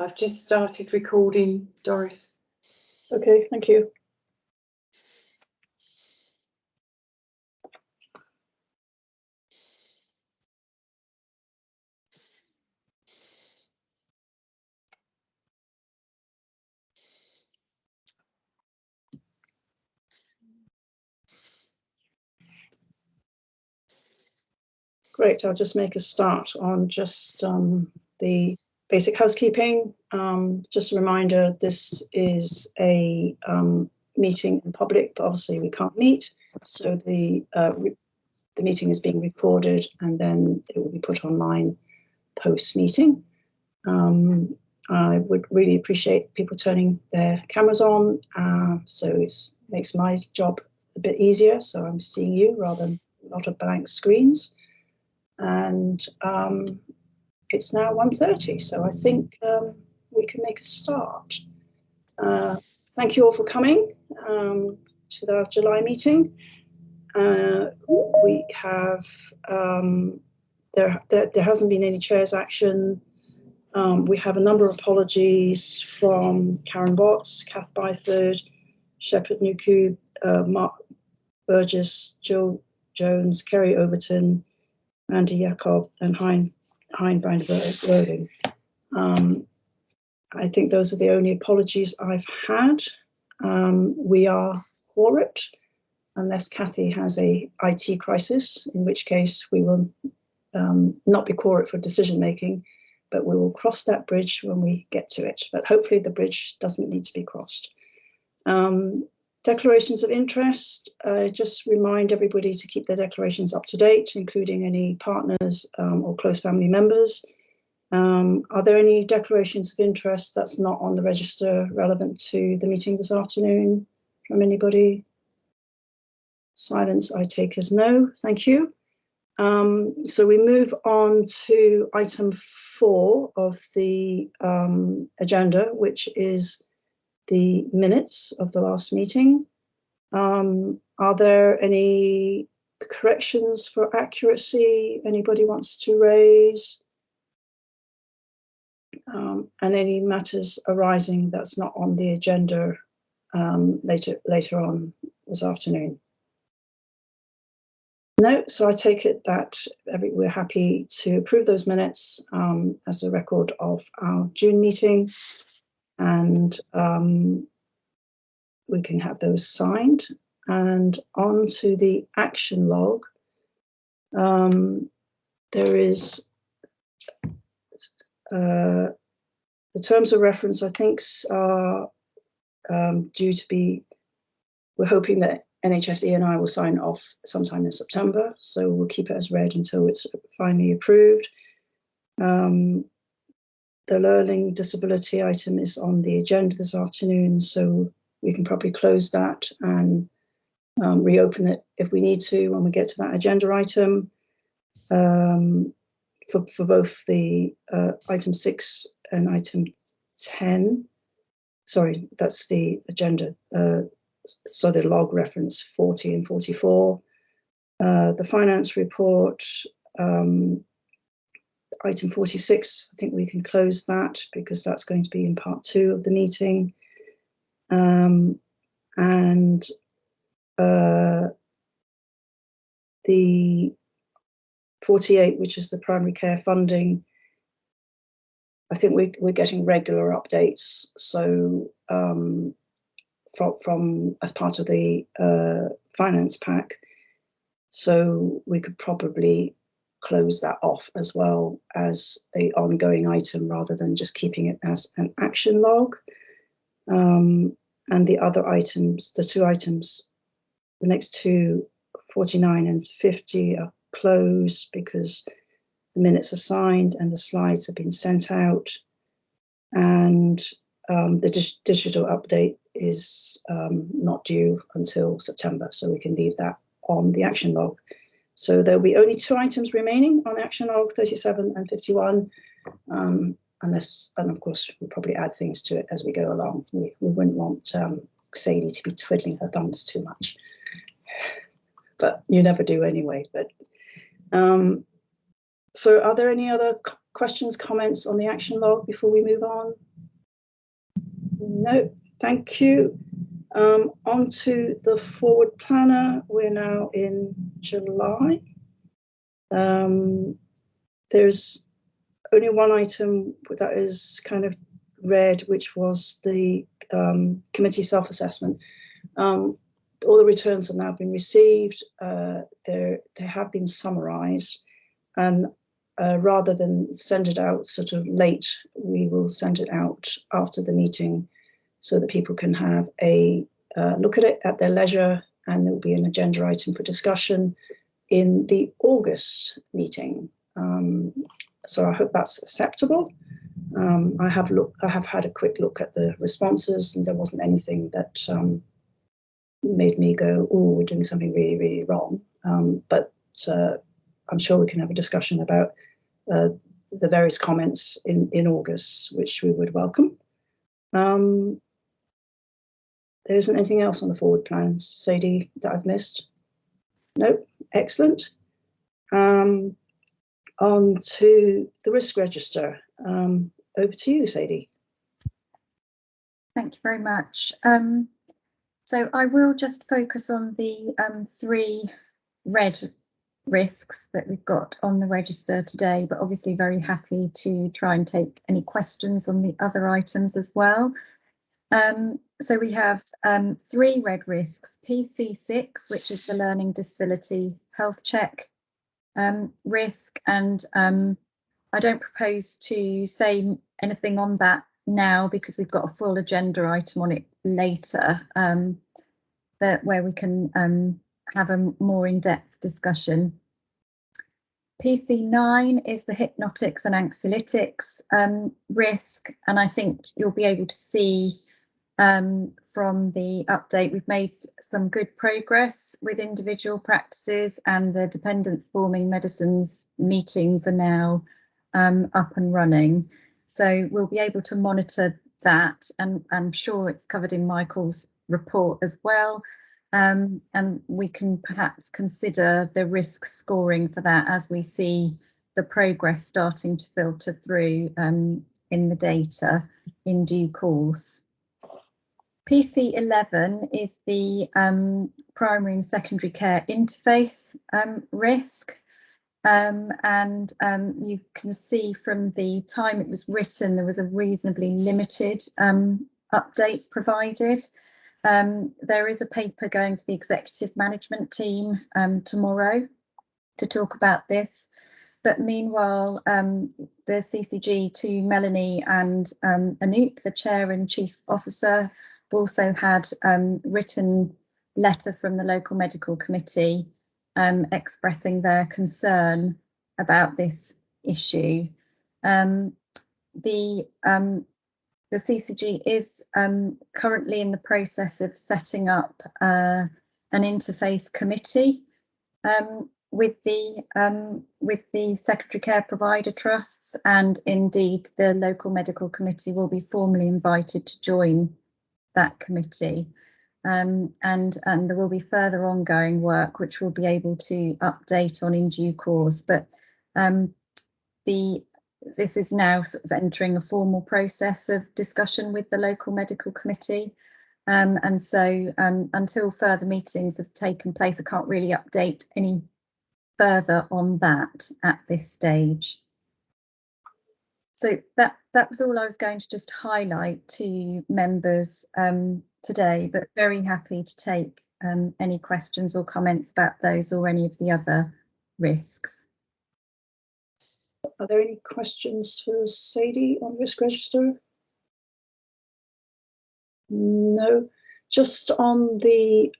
I've just started recording, Doris. Okay, thank you. Great, I'll just make a start on just the basic housekeeping. Just a reminder, this is a meeting in public, but obviously we can't meet. So the meeting is being recorded and then it will be put online post-meeting. I would really appreciate people turning their cameras on, so it makes my job a bit easier. So I'm seeing you rather than a lot of blank screens. And it's now 1:30, so I think we can make a start. Thank you all for coming to our July meeting. We have there hasn't been any chairs action. We have a number of apologies from Karen Watts, Kath Byford, Shepherd Newcube, Mark Burgess, Jill Jones, Kerry Overton, Andy Jacob, and Hein Binder-Werding. I think those are the only apologies I've had. We are quorate, unless Kathy has a IT crisis, in which case we will not be quorate for decision making, but we will cross that bridge when we get to it. But hopefully the bridge doesn't need to be crossed. Declarations of interest, just remind everybody to keep their declarations up to date, including any partners or close family members. Are there any declarations of interest that's not on the register relevant to the meeting this afternoon from anybody? Silence I take as no, thank you. So we move on to item 4 of the agenda, which is the minutes of the last meeting. Are there any corrections for accuracy anybody wants to raise? And any matters arising that's not on the agenda later on this afternoon? No, so I take it that we're happy to approve those minutes as a record of our June meeting, and we can have those signed. And on to the action log. There is the terms of reference, I think, are due to be, we're hoping that NHS E&I will sign off sometime in September, so we'll keep it as read until it's finally approved. The learning disability item is on the agenda this afternoon, so we can probably close that and reopen it if we need to when we get to that agenda item. For both the item 6 and item 10, sorry, that's the agenda. So the log reference 40 and 44. The finance report, item 46, I think we can close that because that's going to be in part 2 of the meeting. And the 48, which is the primary care funding, I think we're getting regular updates. So from as part of the finance pack, so we could probably close that off as well as a ongoing item rather than just keeping it as an action log. And the other items, the 2 items, the next 2, 49 and 50, are closed because the minutes are signed and the slides have been sent out, and the digital update is not due until September, so we can leave that on the action log. So there'll be only 2 items remaining on action log, 37 and 51, unless, and of course we'll probably add things to it as we go along. We wouldn't want Sadie to be twiddling her thumbs too much, but you never do anyway. But so are there any other questions, comments on the action log before we move on? No, thank you. On to the forward planner. We're now in July. There's only one item that is kind of red, which was the committee self-assessment. All the returns have now been received. They have been summarised, and rather than send it out sort of late, we will send it out after the meeting so that people can have a look at it at their leisure, and there will be an agenda item for discussion in the August meeting. So I hope that's acceptable. I have had a quick look at the responses, and there wasn't anything that made me go, "Oh, we're doing something really, really wrong." But I'm sure we can have a discussion about the various comments in August, which we would welcome. There isn't anything else on the forward plans, Sadie, that I've missed? Nope, excellent. On to the risk register. Over to you, Sadie. Thank you very much. So I will just focus on the 3 red risks that we've got on the register today, but obviously very happy to try and take any questions on the other items as well. So we have 3 red risks: PC6, which is the learning disability health check risk, and I don't propose to say anything on that now because we've got a full agenda item on it later, where we can have a more in-depth discussion. PC9 is the hypnotics and anxiolytics risk, and I think you'll be able to see from the update we've made some good progress with individual practices, and the dependence forming medicines meetings are now up and running. So we'll be able to monitor that, and I'm sure it's covered in Michael's report as well. And we can perhaps consider the risk scoring for that as we see the progress starting to filter through in the data in due course. PC11 is the primary and secondary care interface risk. And you can see from the time it was written, there was a reasonably limited update provided. There is a paper going to the executive management team tomorrow to talk about this. But meanwhile, the CCG to Melanie and Anoop, the chair and chief officer, also had written letter from the local medical committee expressing their concern about this issue. The CCG is currently in the process of setting up an interface committee with the secondary care provider trusts, and indeed the local medical committee will be formally invited to join that committee. And there will be further ongoing work which we'll be able to update on in due course. But this is now sort of entering a formal process of discussion with the local medical committee. And so until further meetings have taken place, I can't really update any further on that at this stage. So that was all I was going to just highlight to members today, but very happy to take any questions or comments about those or any of the other risks. Are there any questions for Sadie on risk register? No, just on the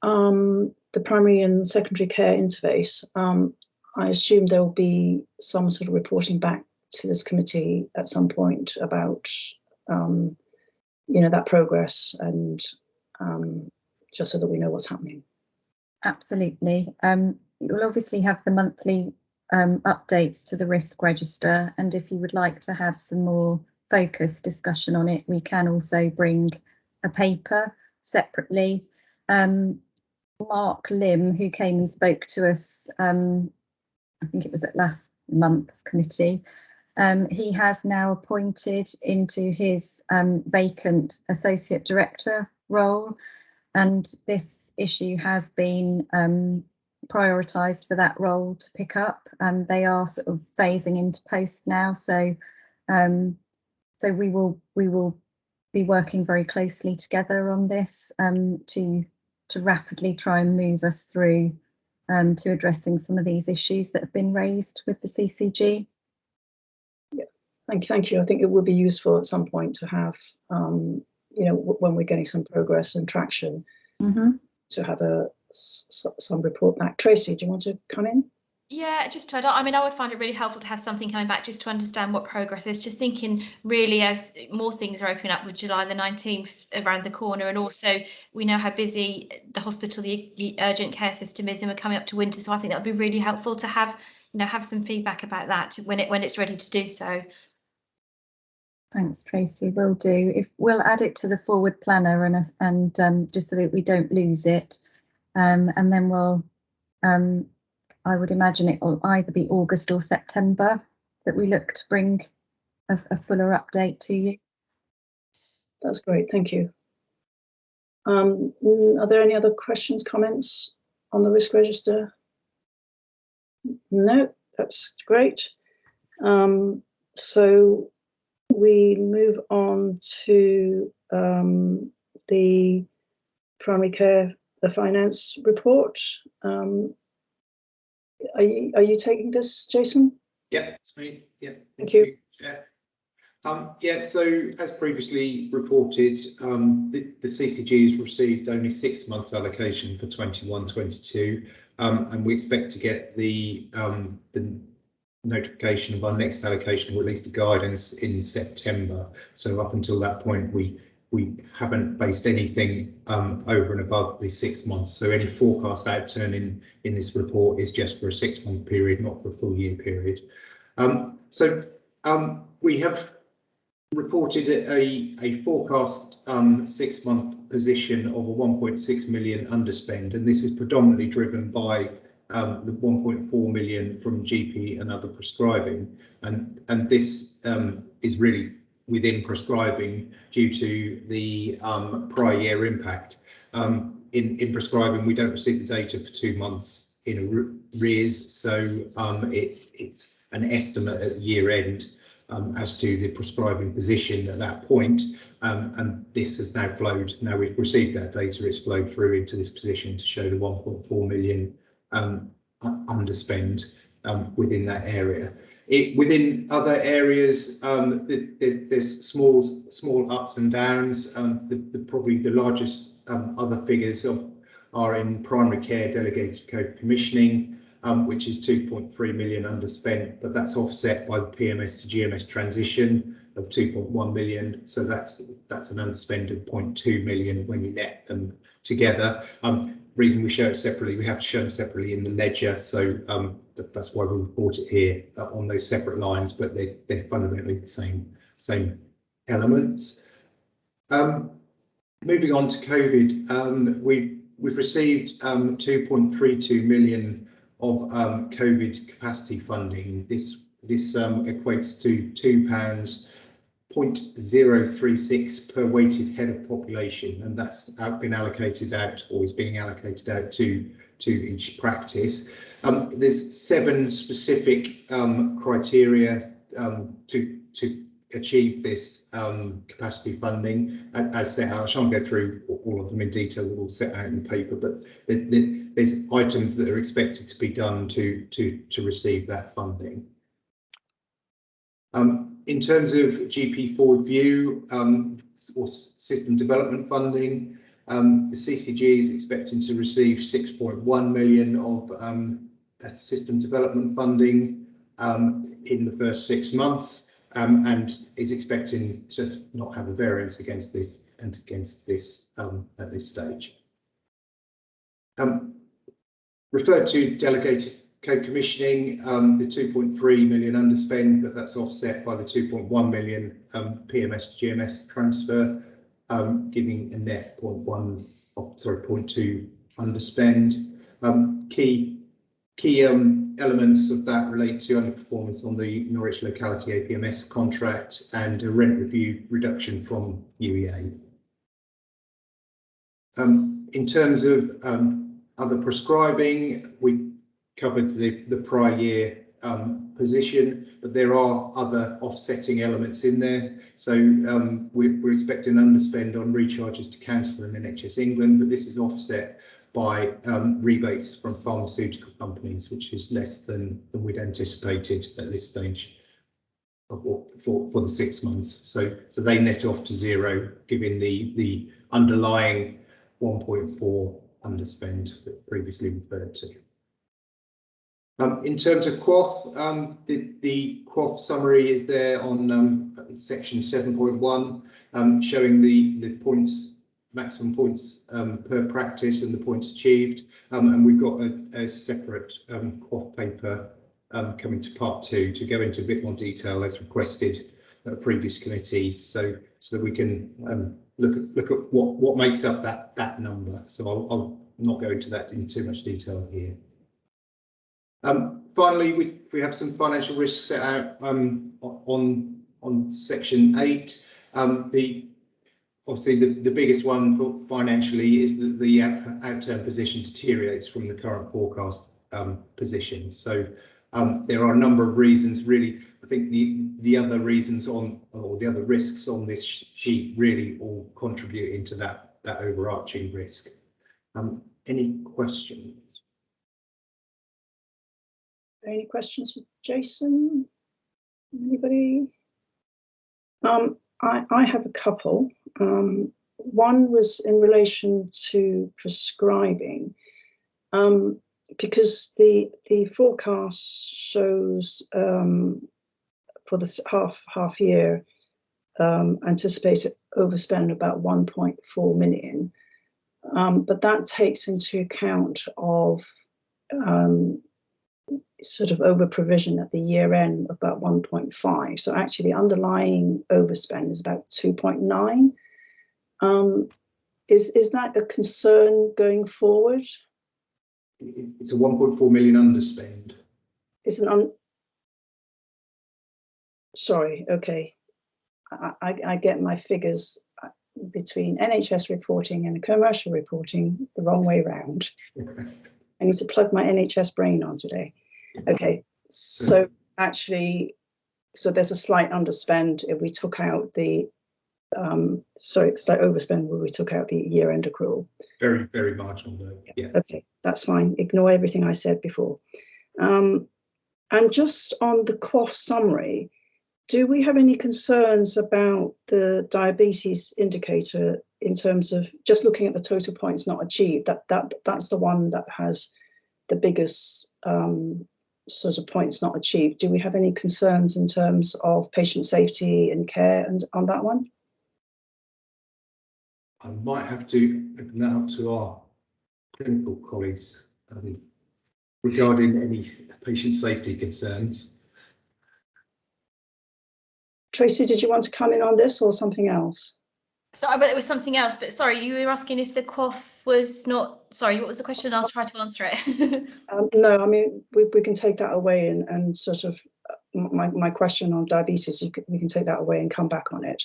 primary and secondary care interface. I assume there will be some sort of reporting back to this committee at some point about that progress, and just so that we know what's happening. Absolutely. You'll obviously have the monthly updates to the risk register, and if you would like to have some more focused discussion on it, we can also bring a paper separately. Mark Lim, who came and spoke to us, I think it was at last month's committee, He has now appointed into his vacant associate director role, and this issue has been prioritised for that role to pick up. They are sort of phasing into post now, so we will be working very closely together on this to rapidly try and move us through to addressing some of these issues that have been raised with the CCG. Yeah, thank you. I think it would be useful at some point to have, you know, when we're getting some progress and traction, to have some report back. Tracy, do you want to come in? Yeah, just to add on, I mean, I would find it really helpful to have something coming back just to understand what progress is. Just thinking really as more things are opening up with July the 19th around the corner, and also we know how busy the hospital, the urgent care system is, and we're coming up to winter. So I think that would be really helpful to have, you know, have some feedback about that when it's ready to do so. Thanks, Tracy. Will do. If we'll add it to the forward planner and just so that we don't lose it, and then we'll. I would imagine it will either be August or September that we look to bring a fuller update to you. That's great, thank you. Are there any other questions, comments on the risk register? No, that's great. So we move on to the primary care, the finance report. Are you taking this, Jason? Yeah, it's me. Yeah, thank you. Yeah, so as previously reported, the CCG has received only 6 months allocation for 21-22, and we expect to get the notification of our next allocation, or at least the guidance, in September. So up until that point, we haven't based anything over and above the 6 months. So any forecast outturn in this report is just for a 6-month period, not for a full year period. We have reported a forecast 6-month position of a 1.6 million underspend, and this is predominantly driven by the 1.4 million from GP and other prescribing, and this is really within prescribing due to the prior year impact. In prescribing, we don't receive the data for 2 months in arrears, so it's an estimate at the year end as to the prescribing position at that point, and this has now flowed. Now we've received that data, it's flowed through into this position to show the 1.4 million underspend within that area. Within other areas, there's small ups and downs. Probably the largest other figures are in primary care delegated co-commissioning, which is 2.3 million underspent, but that's offset by the PMS to GMS transition of 2.1 million. So that's an underspend of 0.2 million when you net them together. Reason we show it separately, we have to show them separately in the ledger, so that's why we report it here on those separate lines, but they're fundamentally the same elements. Moving on to COVID, we've received 2.32 million of COVID capacity funding. This equates to £2.036 per weighted head of population, and that's been allocated out, or is being allocated out to each practice. There's 7 specific criteria to achieve this capacity funding, as set out. I shan't go through all of them in detail, they're all set out in the paper, but there's items that are expected to be done to receive that funding. In terms of GP Forward View or system development funding, the CCG is expecting to receive 6.1 million of system development funding in the first 6 months, and is expecting to not have a variance against this at this stage. Referred to delegated co-commissioning, the 2.3 million underspend, but that's offset by the 2.1 million PMS to GMS transfer, giving a net 0.2 underspend. Key Elements of that relate to underperformance on the Norwich locality APMS contract and a rent review reduction from UEA. In terms of other prescribing, we covered the prior year position, but there are other offsetting elements in there. So we're expecting an underspend on recharges to council and NHS England, but this is offset by rebates from pharmaceutical companies, which is less than we'd anticipated at this stage for the 6 months. So they net off to zero, giving the underlying 1.4 underspend that previously referred to. In terms of QOF, the QOF summary is there on section 7.1, showing the points, maximum points per practice and the points achieved. And we've got a separate QOF paper coming to part 2 to go into a bit more detail as requested at a previous committee, so that we can look at what makes up that number. So I'll not go into that in too much detail here. Finally, we have some financial risks set out on section 8. Obviously the biggest one financially is that the outturn position deteriorates from the current forecast position. So there are a number of reasons really. I think the other reasons or the other risks on this sheet really all contribute into that overarching risk. Any questions? Any questions for Jason? Anybody? I have a couple. One was in relation to prescribing, because the forecast shows for the half year anticipated overspend about 1.4 million, but that takes into account of sort of over provision at the year end about 1.5. So actually the underlying overspend is about 2.9. Is that a concern going forward? It's a 1.4 million underspend. It's an sorry, okay. I get my figures between NHS reporting and commercial reporting the wrong way round. I need to plug my NHS brain on today. Okay, so actually, so there's a slight underspend if we took out the, sorry, slight overspend where we took out the year-end accrual. Very, very marginal though, yeah. Okay, that's fine. Ignore everything I said before. And just on the QOF summary, do we have any concerns about the diabetes indicator in terms of just looking at the total points not achieved? That's the one that has the biggest sort of points not achieved. Do we have any concerns in terms of patient safety and care and on that one? I might have to open that up to our clinical colleagues regarding any patient safety concerns. Tracy, did you want to come in on this or something else? So I bet it was something else, but sorry, you were asking if the QOF was not, sorry, what was the question? I'll try to answer it. No, I mean, we can take that away and sort of my question on diabetes, we can take that away and come back on it.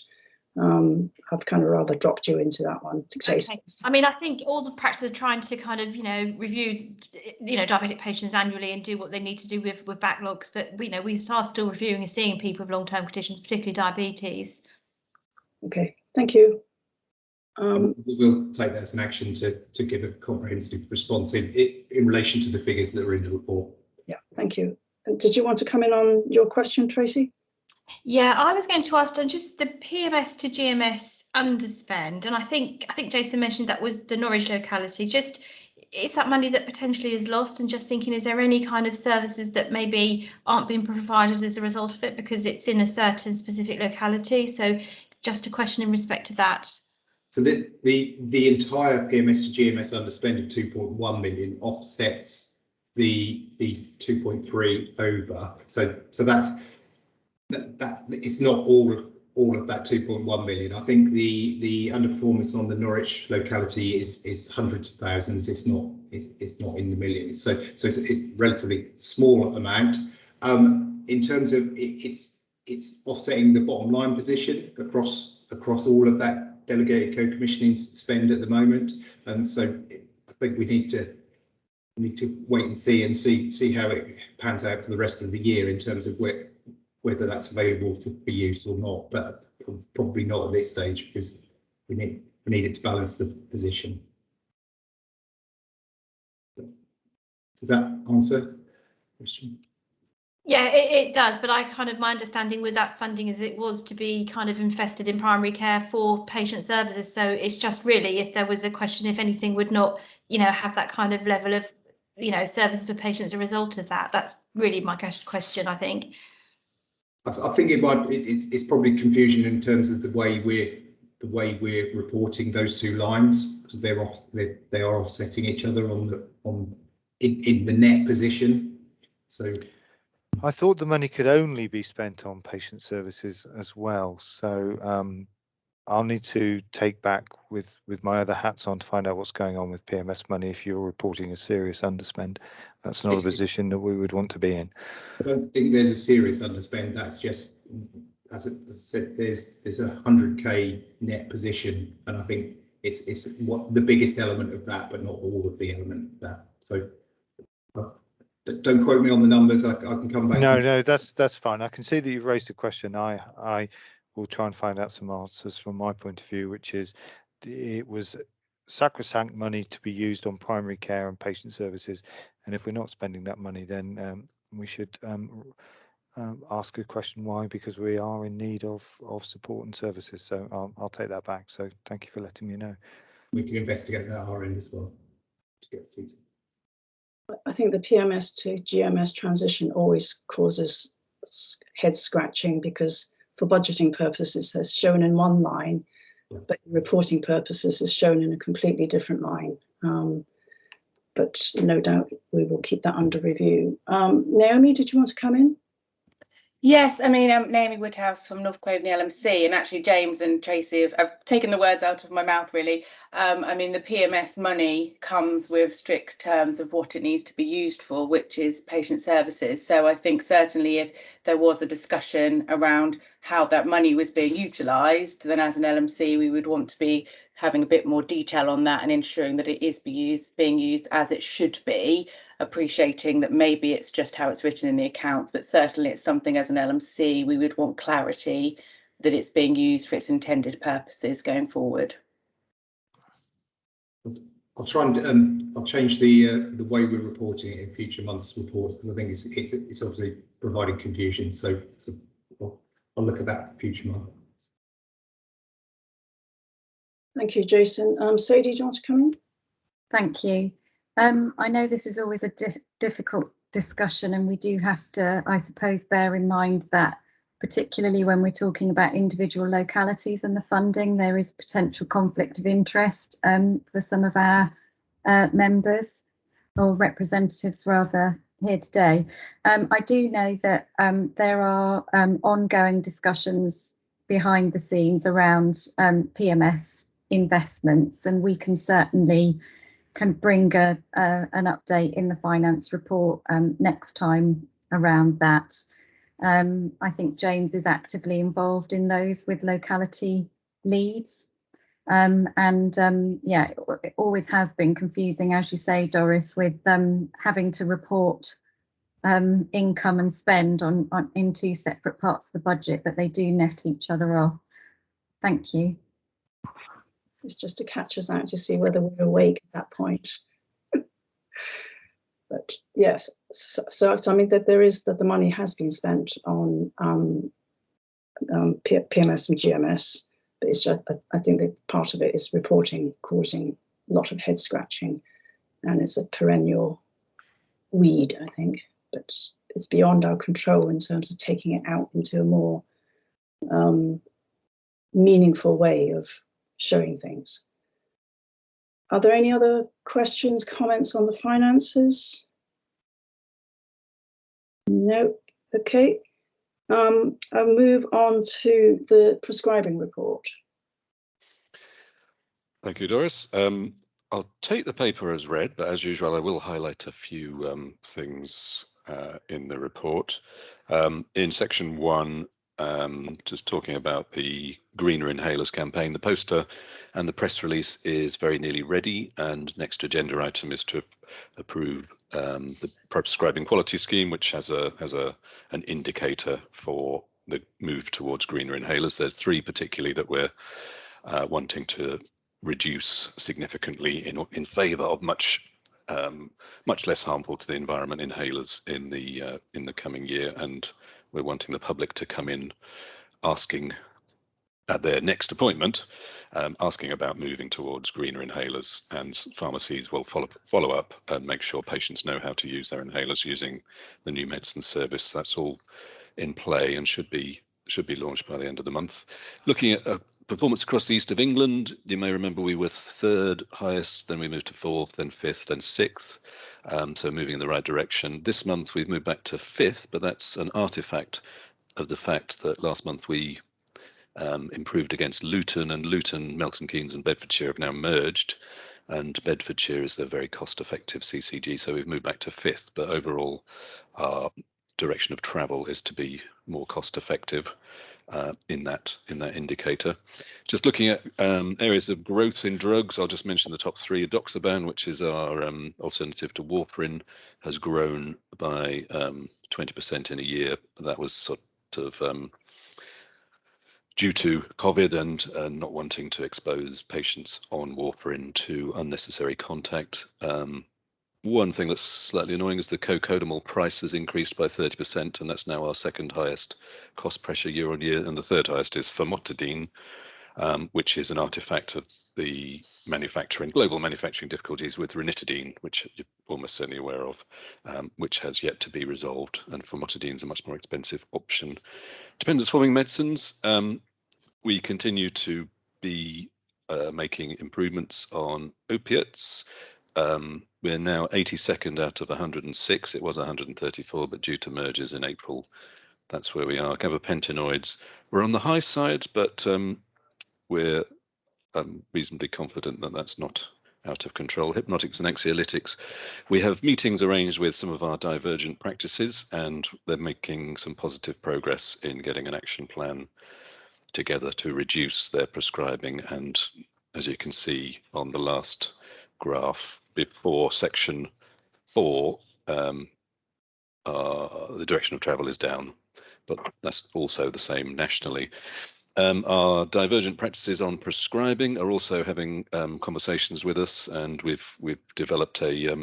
I've kind of rather dropped you into that one. Okay. I mean, I think all the practices are trying to kind of, review, diabetic patients annually and do what they need to do with backlogs. But, we are still reviewing and seeing people with long-term conditions, particularly diabetes. Okay, thank you. We'll take that as an action to give a comprehensive response in relation to the figures that are in the report. Yeah, thank you. And did you want to come in on your question, Tracy? Yeah, I was going to ask on just the PMS to GMS underspend, and I think Jason mentioned that was the Norwich locality. Just is that money that potentially is lost? And just thinking, is there any kind of services that maybe aren't being provided as a result of it because it's in a certain specific locality? So just a question in respect to that. So the entire PMS to GMS underspend of 2.1 million offsets the 2.3 over. So that's that it's not all all of that 2.1 million. I think the underperformance on the Norwich locality is hundreds of thousands. It's not in the millions. So it's a relatively small amount. In terms of it's offsetting the bottom line position across all of that delegated co-commissioning spend at the moment. And so I think we need to wait and see how it pans out for the rest of the year in terms of whether that's available to be used or not, but probably not at this stage because we need it to balance the position. Does that answer the question? Yeah, it does, but my understanding with that funding is it was to be kind of invested in primary care for patient services. So it's just really if there was a question, if anything would not, have that kind of level of, services for patients as a result of that. That's really my question, I think. I think it's probably confusion in terms of the way we're reporting those two lines because they are offsetting each other in the net position. So I thought the money could only be spent on patient services as well. So I'll need to take back with my other hats on to find out what's going on with PMS money. If you're reporting a serious underspend, that's not a position that we would want to be in. I don't think there's a serious underspend. That's just, as I said, there's a 100k net position, and I think it's what the biggest element of that, but not all of the element of that. So don't quote me on the numbers. I can come back. No, that's fine. I can see that you've raised a question. I will try and find out some answers from my point of view, which is it was sacrosanct money to be used on primary care and patient services, and if we're not spending that money, then we should ask a question why, because we are in need of support and services. So I'll take that back. So thank you for letting me know. We can investigate that at our end as well to get feedback. I think the PMS to GMS transition always causes head scratching because for budgeting purposes it's shown in one line, but reporting purposes is shown in a completely different line. But no doubt we will keep that under review. Naomi, did you want to come in? Yes, I mean, I'm Naomi Woodhouse from North Quaveney LMC, and actually James and Tracy have taken the words out of my mouth, really. I mean, the PMS money comes with strict terms of what it needs to be used for, which is patient services. So I think certainly if there was a discussion around how that money was being utilised, then as an LMC, we would want to be having a bit more detail on that and ensuring that it is being used as it should be, appreciating that maybe it's just how it's written in the accounts, but certainly it's something as an LMC we would want clarity that it's being used for its intended purposes going forward. I'll try and I'll change the way we're reporting it in future months' reports because I think it's obviously providing confusion. So I'll look at that for future months. Thank you, Jason. Sadie, do you want to come in? Thank you. I know this is always a difficult discussion, and we do have to, I suppose, bear in mind that particularly when we're talking about individual localities and the funding, there is potential conflict of interest for some of our members or representatives rather here today. I do know that there are ongoing discussions behind the scenes around PMS investments, and we can certainly bring an update in the finance report next time around that. I think James is actively involved in those with locality leads, and yeah, it always has been confusing, as you say, Doris, with having to report income and spend on in two separate parts of the budget, but they do net each other off. Thank you. It's just to catch us out to see whether we're awake at that point. But yes, so I mean that the money has been spent on PMS and GMS, but it's just I think that part of it is reporting causing a lot of head scratching, and it's a perennial weed, I think, but it's beyond our control in terms of taking it out into a more meaningful way of showing things. Are there any other questions, comments on the finances? No. Okay. I'll move on to the prescribing report. Thank you, Doris. I'll take the paper as read, but as usual, I will highlight a few things in the report. In section 1, just talking about the Greener Inhalers campaign, the poster and the press release is very nearly ready, and next agenda item is to approve the prescribing quality scheme, which has an indicator for the move towards greener inhalers. There's 3 particularly that we're wanting to reduce significantly in favour of much less harmful to the environment inhalers in the coming year, and we're wanting the public to come in asking at their next appointment, asking about moving towards greener inhalers, and pharmacies will follow up and make sure patients know how to use their inhalers using the new medicine service. That's all in play and should be launched by the end of the month. Looking at performance across the east of England, you may remember we were 3rd highest, then we moved to 4th, then 5th, then 6th, so moving in the right direction. This month we've moved back to 5th, but that's an artifact of the fact that last month we improved against Luton, and Luton, Milton Keynes and Bedfordshire have now merged, and Bedfordshire is a very cost-effective CCG, so we've moved back to 5th, but overall our direction of travel is to be more cost-effective in that indicator. Just looking at areas of growth in drugs, I'll just mention the top 3. Edoxaban, which is our alternative to warfarin, has grown by 20% in a year. That was sort of due to COVID and not wanting to expose patients on warfarin to unnecessary contact. One thing that's slightly annoying is the co-codamol price has increased by 30%, and that's now our 2nd highest cost pressure year on year, and the 3rd highest is famotidine, which is an artifact of the global manufacturing difficulties with ranitidine, which you're almost certainly aware of, which has yet to be resolved, and famotidine is a much more expensive option. Dependence forming medicines, we continue to be making improvements on opiates. We're now 82nd out of 106. It was 134, but due to mergers in April, that's where we are. Gabapentinoids, we're on the high side, but we're reasonably confident that that's not out of control. Hypnotics and anxiolytics, we have meetings arranged with some of our divergent practices, and they're making some positive progress in getting an action plan together to reduce their prescribing. And as you can see on the last graph before section 4, the direction of travel is down, but that's also the same nationally. Our divergent practices on prescribing are also having conversations with us, and we've developed a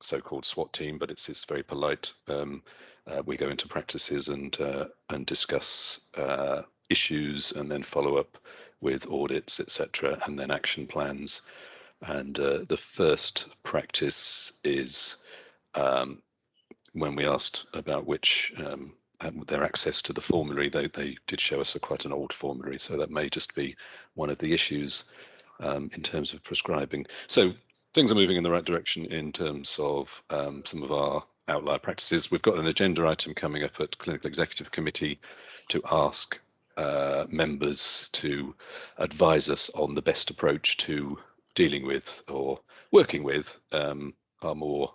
so-called SWAT team, but it's very polite. We go into practices and discuss issues, and then follow up with audits, etc., and then action plans. And the first practice is when we asked about which their access to the formulary, they did show us quite an old formulary, so that may just be one of the issues in terms of prescribing. So things are moving in the right direction in terms of some of our outlier practices. We've got an agenda item coming up at Clinical Executive Committee to ask members to advise us on the best approach to dealing with or working with our more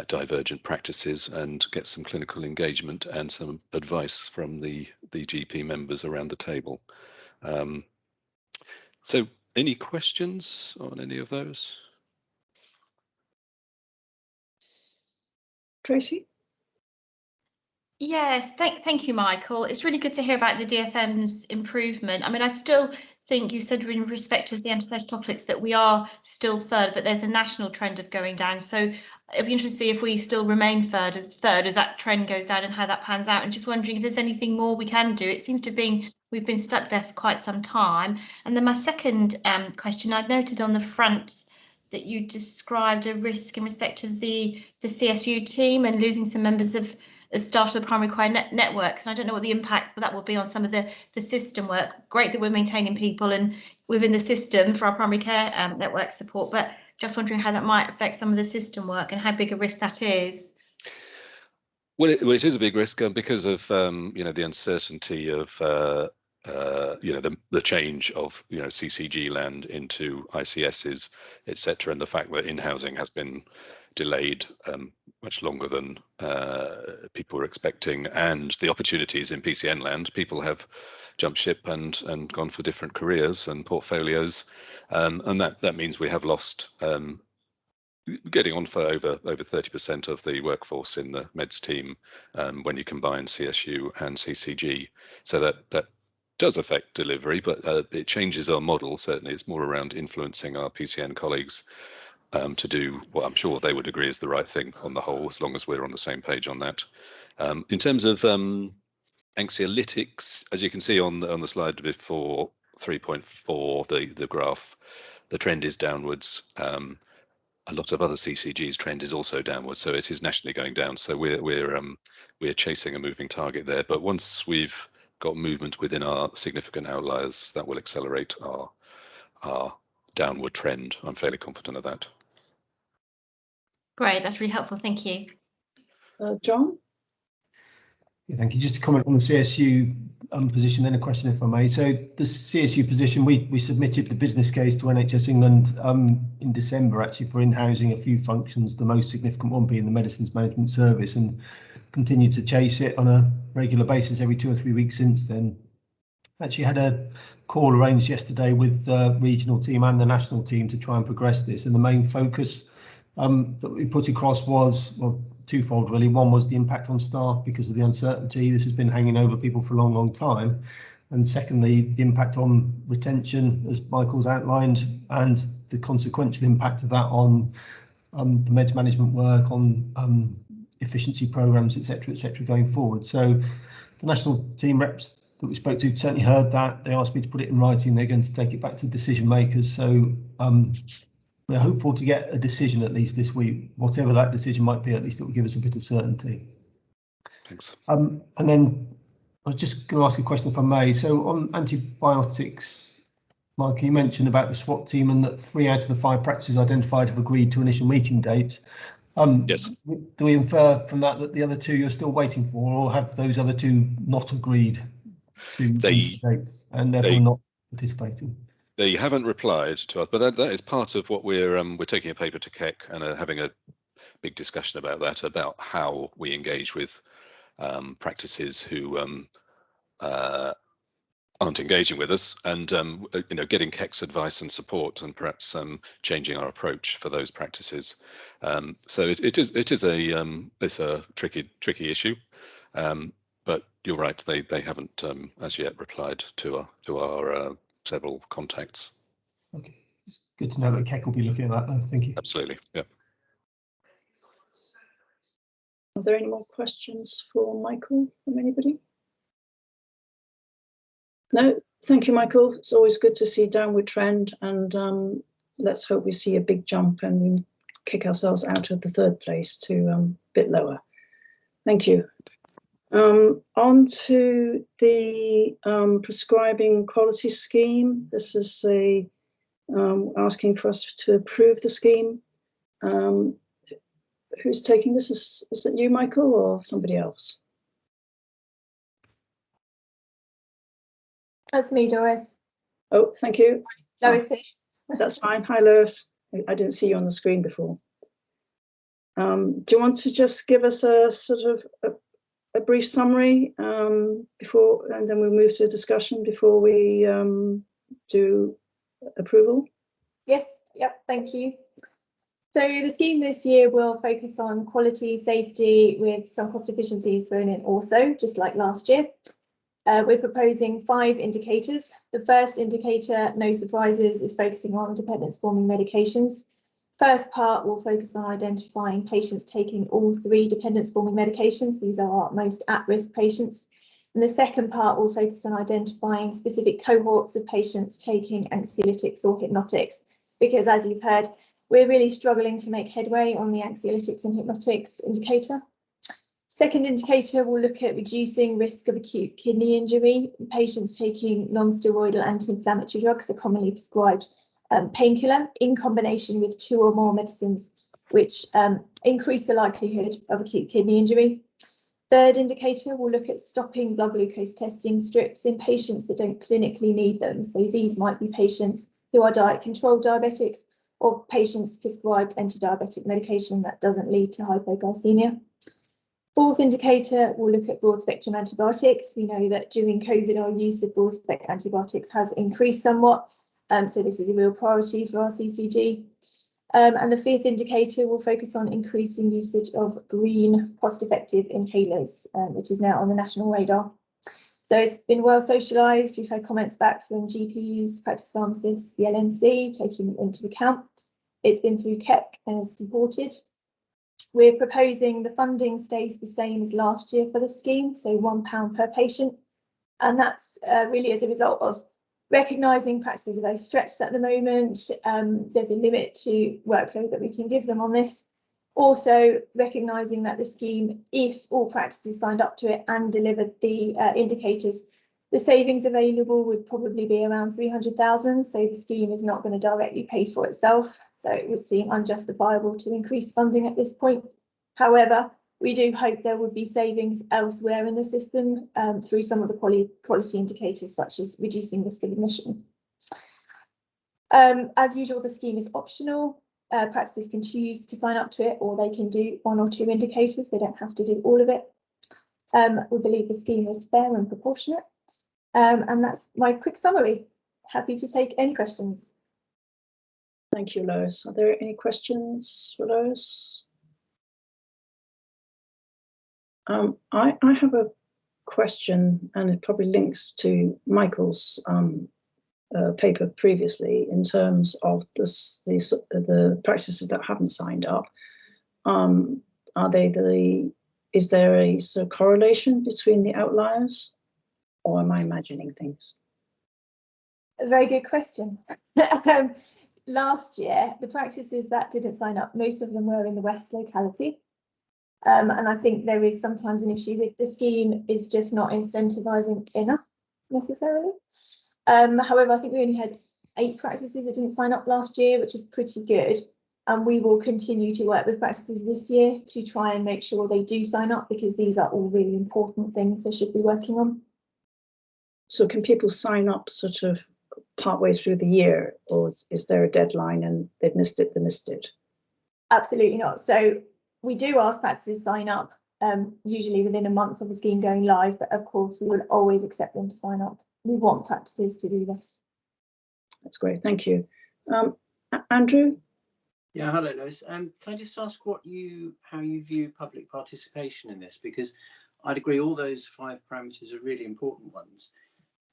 divergent practices, and get some clinical engagement and some advice from the GP members around the table. So any questions on any of those? Tracy? Yes, thank you, Michael. It's really good to hear about the DFM's improvement. I mean, I still think you said in respect of the antisocial topics that we are still 3rd, but there's a national trend of going down. So it'd be interesting to see if we still remain 3rd as that trend goes down, and how that pans out. And just wondering if there's anything more we can do. It seems to have been, we've been stuck there for quite some time. And then my second question, I'd noted on the front that you described a risk in respect of the CSU team and losing some members of staff to the primary care networks, and I don't know what the impact that will be on some of the system work. Great that we're maintaining people and within the system for our primary care network support, but just wondering how that might affect some of the system work and how big a risk that is. Well, it is a big risk because of the uncertainty of the change of CCG land into ICSs, etc., and the fact that in-housing has been delayed much longer than people were expecting, and the opportunities in PCN land. People have jumped ship and gone for different careers and portfolios, and that means we have lost. Getting on for over 30% of the workforce in the Meds team when you combine CSU and CCG. So that does affect delivery, but it changes our model. Certainly, it's more around influencing our PCN colleagues to do what I'm sure they would agree is the right thing on the whole, as long as we're on the same page on that. In terms of anxiolytics, as you can see on the slide before 3.4, the graph, the trend is downwards. A lot of other CCG's trend is also downwards, so it is nationally going down. So we're chasing a moving target there. But once we've got movement within our significant outliers, that will accelerate our downward trend. I'm fairly confident of that. Great, that's really helpful. Thank you. John? Yeah, thank you. Just to comment on the CSU position, then a question, if I may. So the CSU position, we submitted the business case to NHS England in December, actually, for in-housing a few functions, the most significant one being the Medicines Management Service, and continued to chase it on a regular basis every 2 or 3 weeks since then. Actually had a call arranged yesterday with the regional team and the national team to try and progress this, and the main focus that we put across was, well, twofold really. One was the impact on staff because of the uncertainty. This has been hanging over people for a long time. And secondly, the impact on retention, as Michael's outlined, and the consequential impact of that on the meds management work, on efficiency programs, etc., going forward. So the national team reps that we spoke to certainly heard that. They asked me to put it in writing. They're going to take it back to decision makers. So we're hopeful to get a decision at least this week. Whatever that decision might be, at least it will give us a bit of certainty. Thanks. And then I was just going to ask a question, if I may. So on antibiotics, Mike, you mentioned about the SWAT team and that 3 out of the 5 practices identified have agreed to initial meeting dates. Yes. Do we infer from that the other 2 you're still waiting for, or have those other 2 not agreed to dates and therefore not participating? They haven't replied to us, but that is part of what we're taking a paper to KEC and having a big discussion about that, about how we engage with practices who aren't engaging with us, and getting KEC's advice and support, and perhaps changing our approach for those practices. So it is a tricky issue, but you're right, they haven't as yet replied to our several contacts. Okay, it's good to know that KEC will be looking at that though. Thank you. Absolutely, yeah. Are there any more questions for Michael from anybody? No, thank you, Michael. It's always good to see a downward trend, and let's hope we see a big jump and we kick ourselves out of the 3rd place to a bit lower. Thank you. On to the prescribing quality scheme. This is asking for us to approve the scheme. Who's taking this? Is it you, Michael, or somebody else? That's me, Doris. Oh, thank you. Lois. That's fine. Hi, Lois. I didn't see you on the screen before. Do you want to just give us a sort of a brief summary before, and then we'll move to a discussion before we do approval? Yes, yep, thank you. So the scheme this year will focus on quality, safety, with some cost efficiencies thrown in also, just like last year. We're proposing 5 indicators. The first indicator, no surprises, is focusing on dependence-forming medications. First part will focus on identifying patients taking all 3 dependence-forming medications. These are our most at-risk patients. And the second part will focus on identifying specific cohorts of patients taking anxiolytics or hypnotics, because as you've heard, we're really struggling to make headway on the anxiolytics and hypnotics indicator. Second indicator will look at reducing risk of acute kidney injury. Patients taking non-steroidal anti-inflammatory drugs are commonly prescribed painkiller in combination with 2 or more medicines, which increase the likelihood of acute kidney injury. Third indicator, we'll look at stopping blood glucose testing strips in patients that don't clinically need them. So these might be patients who are diet controlled diabetics or patients prescribed anti-diabetic medication that doesn't lead to hypoglycemia. Fourth indicator, we'll look at broad spectrum antibiotics. We know that during COVID, our use of broad spectrum antibiotics has increased somewhat. So this is a real priority for our CCG. And the fifth indicator will focus on increasing usage of green, cost-effective inhalers, which is now on the national radar. So it's been well socialised. We've had comments back from GPs, practice pharmacists, the LMC, taking it into account. It's been through KEC and is supported. We're proposing the funding stays the same as last year for the scheme, so £1 per patient. And that's really as a result of recognising practices are very stretched at the moment. There's a limit to workload that we can give them on this. Also recognising that the scheme, if all practices signed up to it and delivered the indicators, the savings available would probably be around 300,000. So the scheme is not going to directly pay for itself. So it would seem unjustifiable to increase funding at this point. However, we do hope there would be savings elsewhere in the system through some of the quality indicators, such as reducing risk of admission. As usual, the scheme is optional. Practices can choose to sign up to it, or they can do 1 or 2 indicators. They don't have to do all of it. We believe the scheme is fair and proportionate. And that's my quick summary. Happy to take any questions. Thank you, Lois. Are there any questions for Lois? I have a question, and it probably links to Michael's paper previously in terms of the practices that haven't signed up. Is there a sort of correlation between the outliers, or am I imagining things? A very good question. Last year, the practices that didn't sign up, most of them were in the West locality. And I think there is sometimes an issue with the scheme is just not incentivising enough necessarily. However, I think we only had 8 practices that didn't sign up last year, which is pretty good. And we will continue to work with practices this year to try and make sure they do sign up, because these are all really important things they should be working on. So can people sign up sort of partway through the year, or is there a deadline and they've missed it, they missed it? Absolutely not. So we do ask practices to sign up, usually within a month of the scheme going live, but of course we will always accept them to sign up. We want practices to do this. That's great, thank you. Andrew? Yeah, hello, Lois. Can I just ask how you view public participation in this? Because I'd agree all those 5 parameters are really important ones.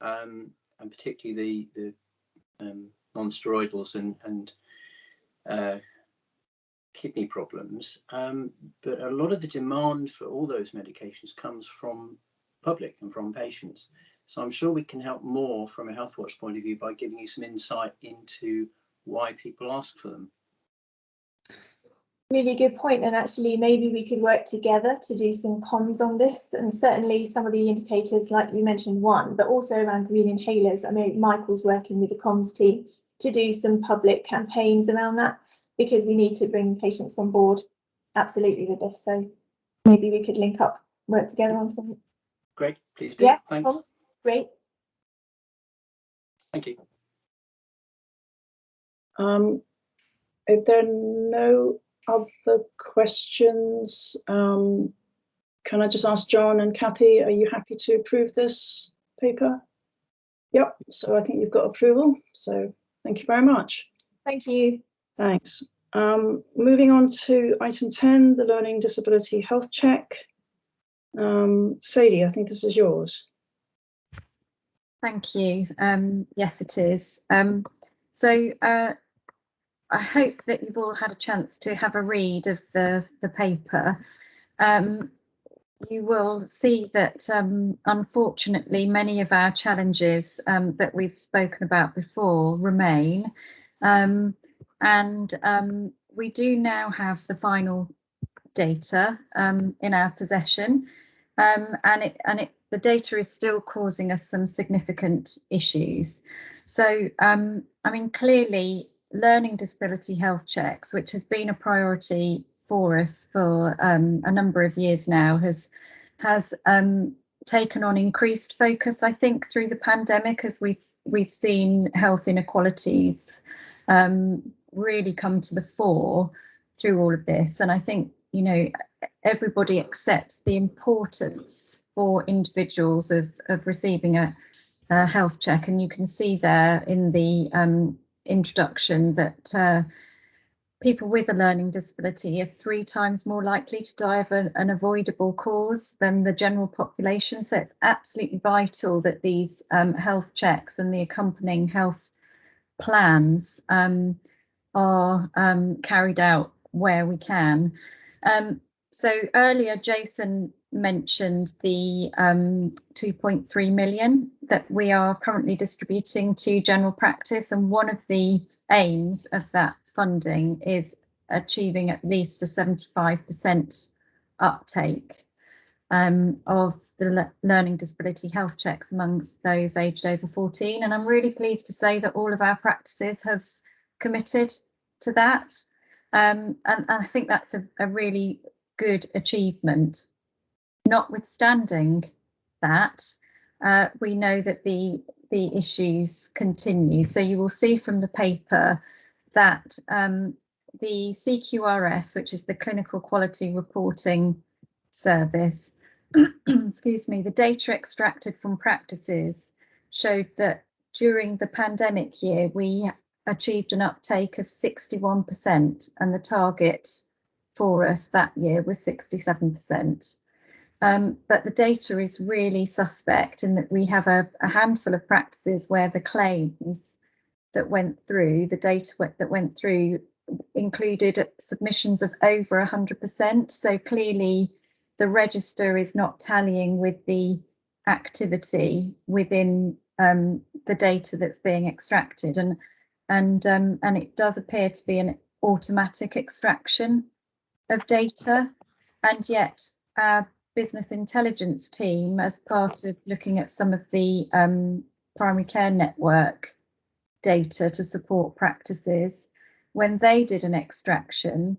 And particularly the non-steroidals and kidney problems. But a lot of the demand for all those medications comes from public and from patients. So I'm sure we can help more from a Healthwatch point of view by giving you some insight into why people ask for them. Really good point, and actually maybe we could work together to do some comms on this, and certainly some of the indicators like you mentioned one, but also around green inhalers. I mean, Michael's working with the comms team to do some public campaigns around that, because we need to bring patients on board absolutely with this. So maybe we could link up, work together on something. Great, please do. Yeah, thanks. comms. Great. Thank you. If there are no other questions, can I just ask John and Kathy, are you happy to approve this paper? Yep, so I think you've got approval, so thank you very much. Thank you. Thanks. Moving on to item 10, the Learning Disability Health Check. Sadie, I think this is yours. Thank you. Yes, it is. I hope that you've all had a chance to have a read of the paper. You will see that unfortunately many of our challenges that we've spoken about before remain, and we do now have the final data in our possession, the data is still causing us some significant issues. So I mean, clearly learning disability health checks, which has been a priority for us for a number of years now, has has taken on increased focus, I think, through the pandemic, as we've seen health inequalities really come to the fore through all of this. And I think, you know, everybody accepts the importance for individuals of receiving a health check. And you can see there in the introduction that people with a learning disability are 3 times more likely to die of an avoidable cause than the general population. So it's absolutely vital that these health checks and the accompanying health plans are carried out where we can. So earlier, Jason mentioned the 2.3 million that we are currently distributing to general practice, and one of the aims of that funding is achieving at least a 75% uptake of the learning disability health checks amongst those aged over 14. And I'm really pleased to say that all of our practices have committed to that. And I think that's a really good achievement. Notwithstanding that, we know that the issues continue. So you will see from the paper that the CQRS, which is the Clinical Quality Reporting Service, excuse me, the data extracted from practices showed that during the pandemic year, we achieved an uptake of 61%, and the target for us that year was 67%. But the data is really suspect in that we have a handful of practices where the claims that went through, the data that went through, included submissions of over 100%. So clearly the register is not tallying with the activity within the data that's being extracted, and it does appear to be an automatic extraction of data. And yet our business intelligence team, as part of looking at some of the primary care network data to support practices, when they did an extraction,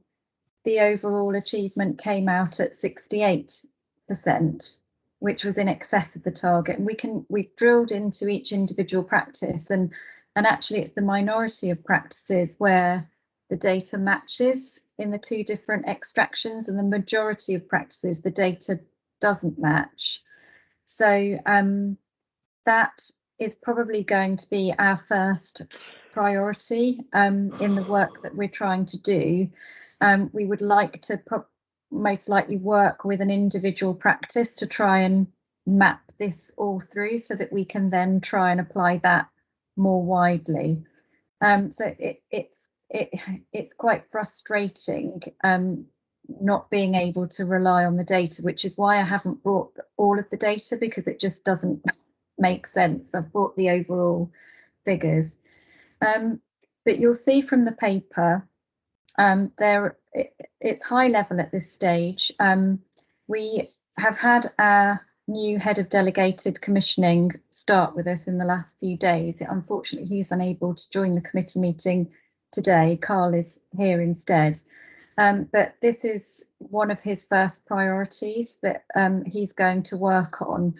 the overall achievement came out at 68%, which was in excess of the target. And we've drilled into each individual practice, and actually it's the minority of practices where the data matches in the 2 different extractions, and the majority of practices the data doesn't match. So that is probably going to be our first priority in the work that we're trying to do. We would like to most likely work with an individual practice to try and map this all through so that we can then try and apply that more widely. So it's quite frustrating not being able to rely on the data, which is why I haven't brought all of the data, because it just doesn't make sense. I've brought the overall figures. But you'll see from the paper, it's high level at this stage. We have had our new head of delegated commissioning start with us in the last few days. Unfortunately, he's unable to join the committee meeting today. Carl is here instead. But this is one of his first priorities that he's going to work on.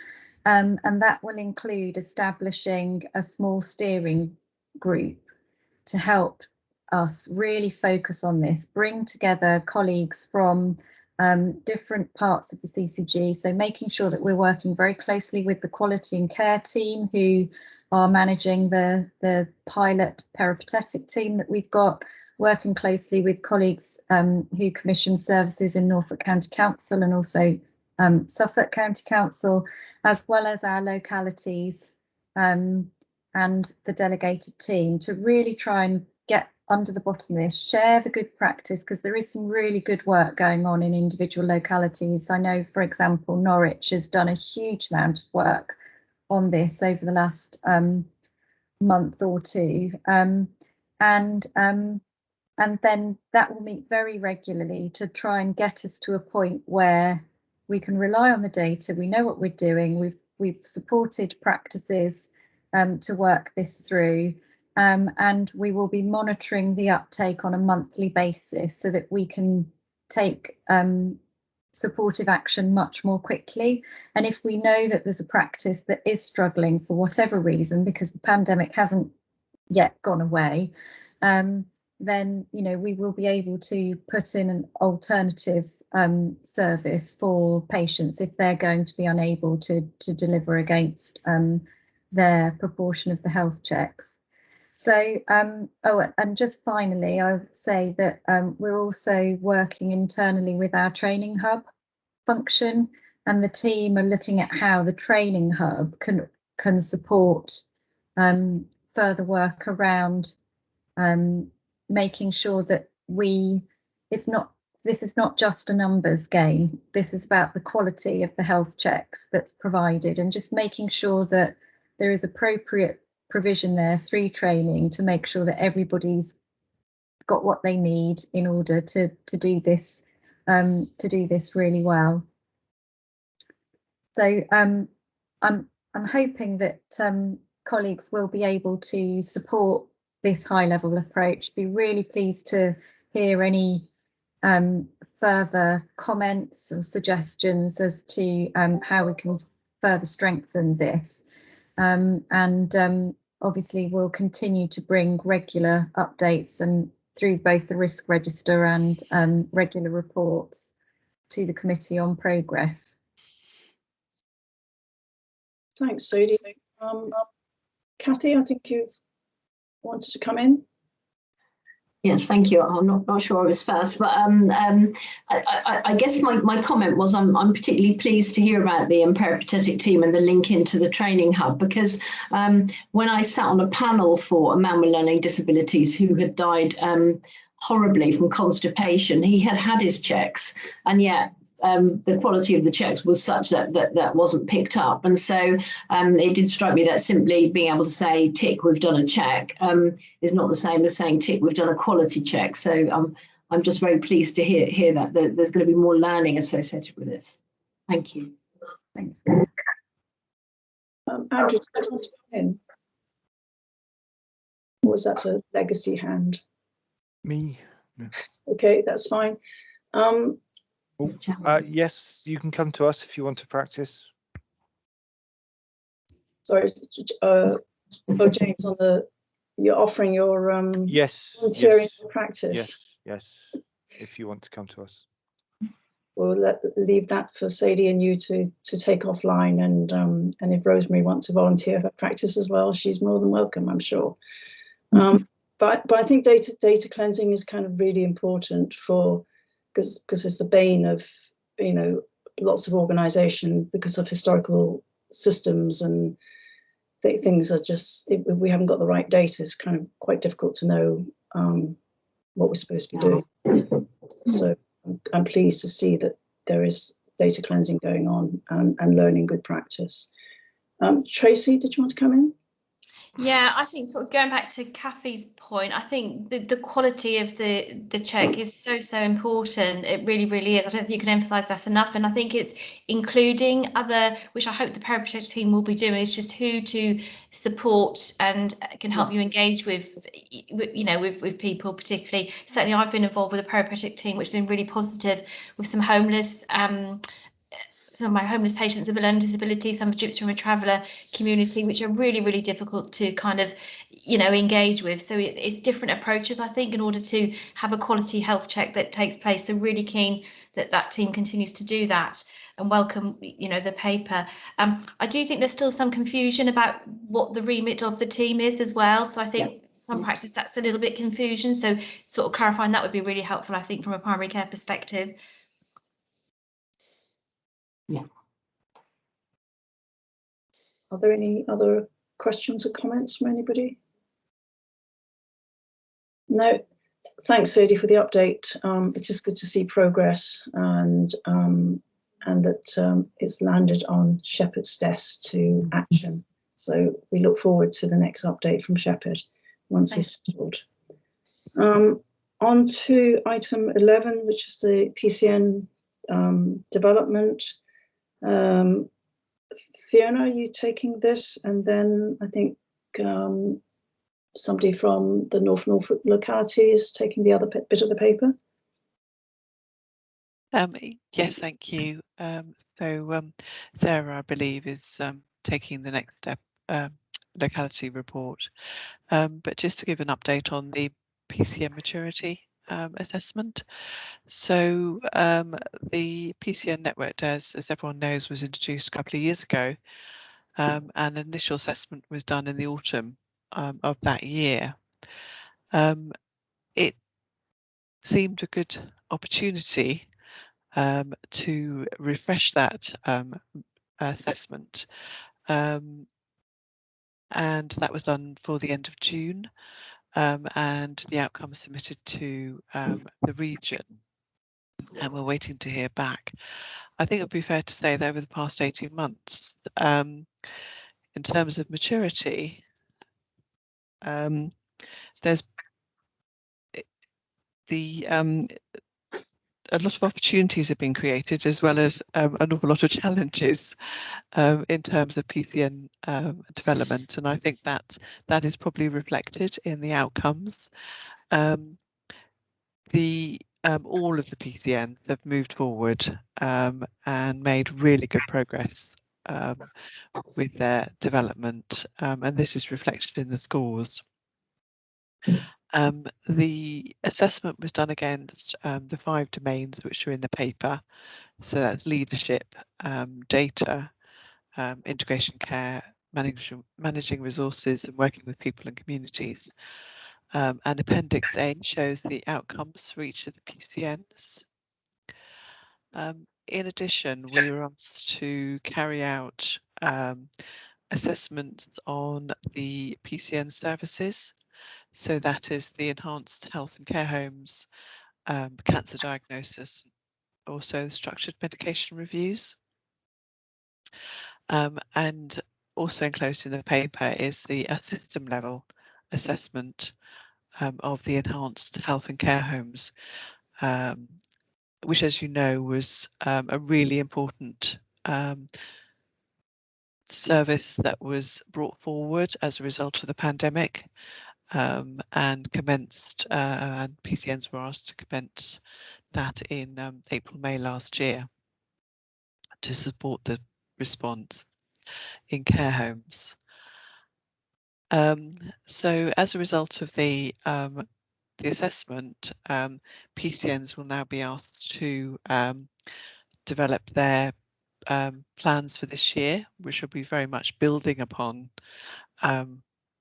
And that will include establishing a small steering group to help us really focus on this, bring together colleagues from different parts of the CCG. So making sure that we're working very closely with the quality and care team, who are managing the pilot peripatetic team that we've got, working closely with colleagues who commission services in Norfolk County Council and also Suffolk County Council, as well as our localities and the delegated team, to really try and get under the bottom of this, share the good practice, because there is some really good work going on in individual localities. I know, for example, Norwich has done a huge amount of work on this over the last month or two, and then that will meet very regularly to try and get us to a point where we can rely on the data. We know what we're doing. We've supported practices to work this through, and we will be monitoring the uptake on a monthly basis so that we can take supportive action much more quickly. And if we know that there's a practice that is struggling for whatever reason, because the pandemic hasn't yet gone away, then we will be able to put in an alternative service for patients if they're going to be unable to deliver against their proportion of the health checks. So, and just finally, I would say that we're also working internally with our training hub function, and the team are looking at how the training hub can support further work around making sure that this is not just a numbers game. This is about the quality of the health checks that's provided, and just making sure that there is appropriate provision there through training to make sure that everybody's got what they need in order to do this really well. So I'm hoping that colleagues will be able to support this high level approach. Be really pleased to hear any further comments or suggestions as to how we can further strengthen this. And obviously we'll continue to bring regular updates and through both the risk register and regular reports to the committee on progress. Thanks, Sodhi. Kathy, I think you wanted to come in. Yes, thank you. I'm not sure I was first, but I guess my comment was I'm particularly pleased to hear about the peripatetic team and the link into the training hub, because when I sat on a panel for a man with learning disabilities who had died horribly from constipation, he had his checks, and yet the quality of the checks was such that wasn't picked up. And so it did strike me that simply being able to say, tick, we've done a check, is not the same as saying, tick, we've done a quality check. So I'm just very pleased to hear that there's going to be more learning associated with this. Thank you. Thanks. Andrew, did you want to come in? Or was that a legacy hand? Me? No. Okay, that's fine. Yes, you can come to us if you want to practice. Sorry, James, you're offering your Yes. volunteering practice. Yes, if you want to come to us. We'll leave that for Sadie and you to take offline, and if Rosemary wants to volunteer her practice as well, she's more than welcome, I'm sure. But I think data cleansing is kind of really important because it's the bane of lots of organisation because of historical systems, and things are just, if we haven't got the right data, it's kind of quite difficult to know what we're supposed to be doing. So I'm pleased to see that there is data cleansing going on and learning good practice. Tracy, did you want to come in? Yeah, I think sort of going back to Kathy's point, I think the quality of the check is so important. It really, really is. I don't think you can emphasise that enough. And I think it's including other, which I hope the peripatetic team will be doing, is just who to support and can help you engage with people particularly. Certainly I've been involved with a peripatetic team, which has been really positive with some homeless some of my homeless patients with a learning disability, some of Gypsy from a traveller community, which are really, really difficult to kind of, engage with. So it's different approaches, I think, in order to have a quality health check that takes place. So really keen that team continues to do that and welcome, the paper. I do think there's still some confusion about what the remit of the team is as well. So I think some practice that's a little bit confusion. So sort of clarifying that would be really helpful, I think, from a primary care perspective. Yeah. Are there any other questions or comments from anybody? No. Thanks, Sadie, for the update. It's just good to see progress and that it's landed on Shepherd's desk to action. So we look forward to the next update from Shepherd once it's settled. On to item 11, which is the PCN development. Fiona, are you taking this? And then I think somebody from the North Norfolk locality is taking the other bit of the paper. Yes, thank you. Sarah, I believe, is taking the next step locality report. But just to give an update on the PCN maturity assessment. So the PCN network, as everyone knows, was introduced a couple of years ago. An initial assessment was done in the autumn of that year. It seemed a good opportunity to refresh that assessment, and that was done for the end of June, and the outcome submitted to the region, and we're waiting to hear back. I think it would be fair to say that over the past 18 months, in terms of maturity, there's a lot of opportunities have been created, as well as an awful lot of challenges in terms of PCN development, and I think that is probably reflected in the outcomes. All of the PCNs have moved forward and made really good progress with their development, and this is reflected in the scores. The assessment was done against the 5 domains which are in the paper. So that's leadership, data, integration care, managing resources and working with people and communities. And Appendix A shows the outcomes for each of the PCNs. In addition, we were asked to carry out assessments on the PCN services. So that is the enhanced health and care homes, cancer diagnosis, also structured medication reviews. And also enclosed in the paper is the system level assessment of the enhanced health and care homes, which, as you know, was a really important service that was brought forward as a result of the pandemic. And commenced, and PCNs were asked to commence that in April, May last year to support the response in care homes. So as a result of the assessment, PCNs will now be asked to develop their plans for this year, which will be very much building upon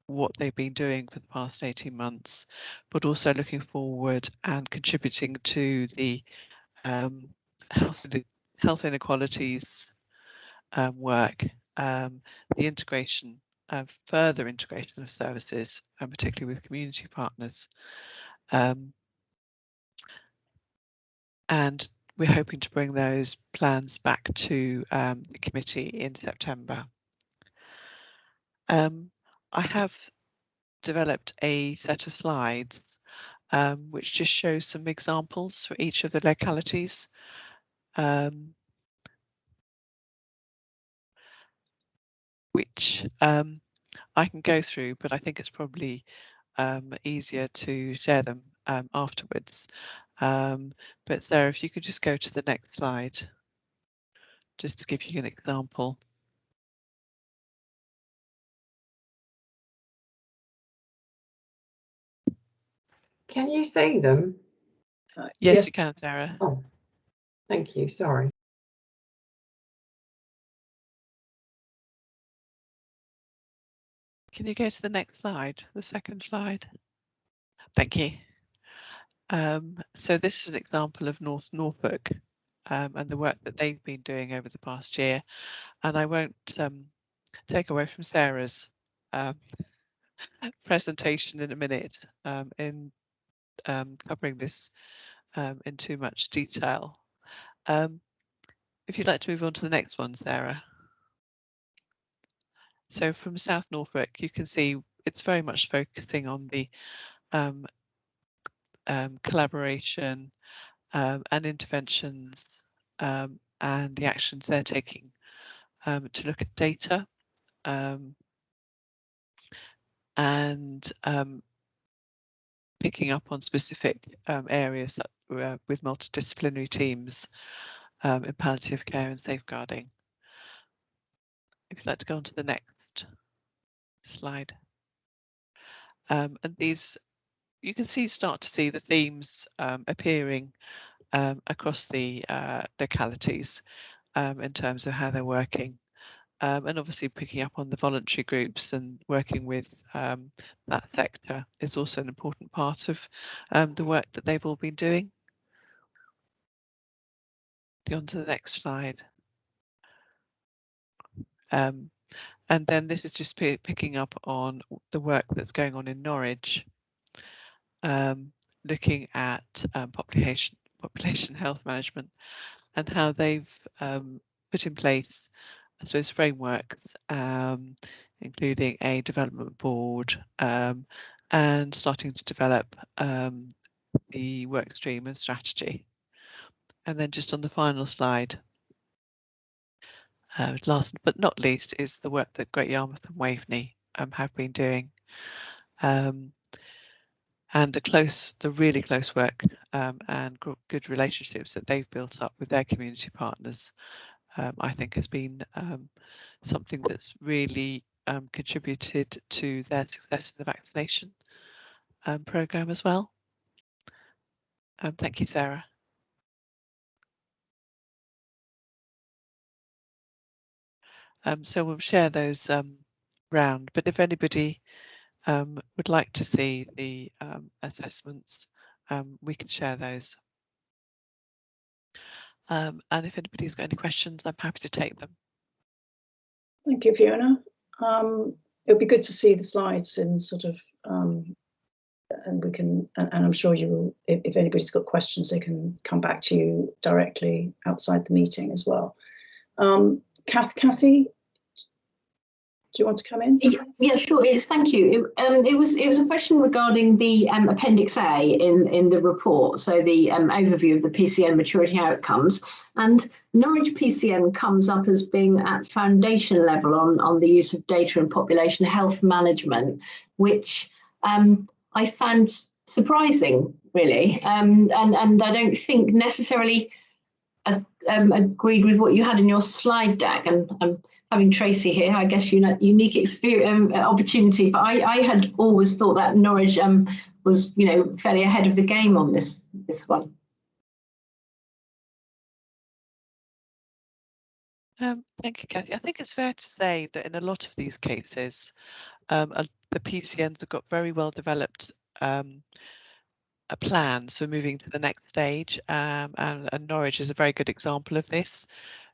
what they've been doing for the past 18 months, but also looking forward and contributing to the health inequalities work, the integration of further integration of services, and particularly with community partners. And we're hoping to bring those plans back to the committee in September. I have developed a set of slides which just shows some examples for each of the localities. Which I can go through, but I think it's probably easier to share them afterwards. But Sarah, if you could just go to the next slide, just to give you an example. Can you see them? Yes, you can, Sarah. Oh, thank you. Sorry. Can you go to the next slide, the second slide? Thank you. So this is an example of North Norfolk and the work that they've been doing over the past year. And I won't take away from Sarah's presentation in a minute in covering this in too much detail. If you'd like to move on to the next one, Sarah. So from South Norfolk, you can see it's very much focusing on the collaboration and interventions and the actions they're taking to look at data and picking up on specific areas with multidisciplinary teams in palliative care and safeguarding. If you'd like to go on to the next slide. And these, you can start to see the themes appearing across the localities in terms of how they're working. And obviously picking up on the voluntary groups and working with that sector is also an important part of the work that they've all been doing. Go on to the next slide. And then this is just picking up on the work that's going on in Norwich, looking at population health management and how they've put in place, I suppose, frameworks, including a development board and starting to develop the work stream and strategy. And then just on the final slide, last but not least, is the work that Great Yarmouth and Waveney have been doing. And the really close work and good relationships that they've built up with their community partners, I think has been something that's really contributed to their success in the vaccination programme as well. Thank you, Sarah. So we'll share those round, but if anybody would like to see the assessments, we can share those. And if anybody's got any questions, I'm happy to take them. Thank you, Fiona. It'll be good to see the slides in sort of, and we can, and I'm sure you will, if anybody's got questions, they can come back to you directly outside the meeting as well. Kathy, do you want to come in? Yeah, sure. Thank you. It was a question regarding the Appendix A in the report, so the overview of the PCN maturity outcomes, and Norwich PCN comes up as being at foundation level on the use of data in population health management, which I found surprising, really, and I don't think necessarily agreed with what you had in your slide deck. And having Tracy here, I guess unique experience opportunity. But I had always thought that Norwich was fairly ahead of the game on this one. Thank you, Kathy. I think it's fair to say that in a lot of these cases, the PCNs have got very well developed plans for moving to the next stage, and Norwich is a very good example of this.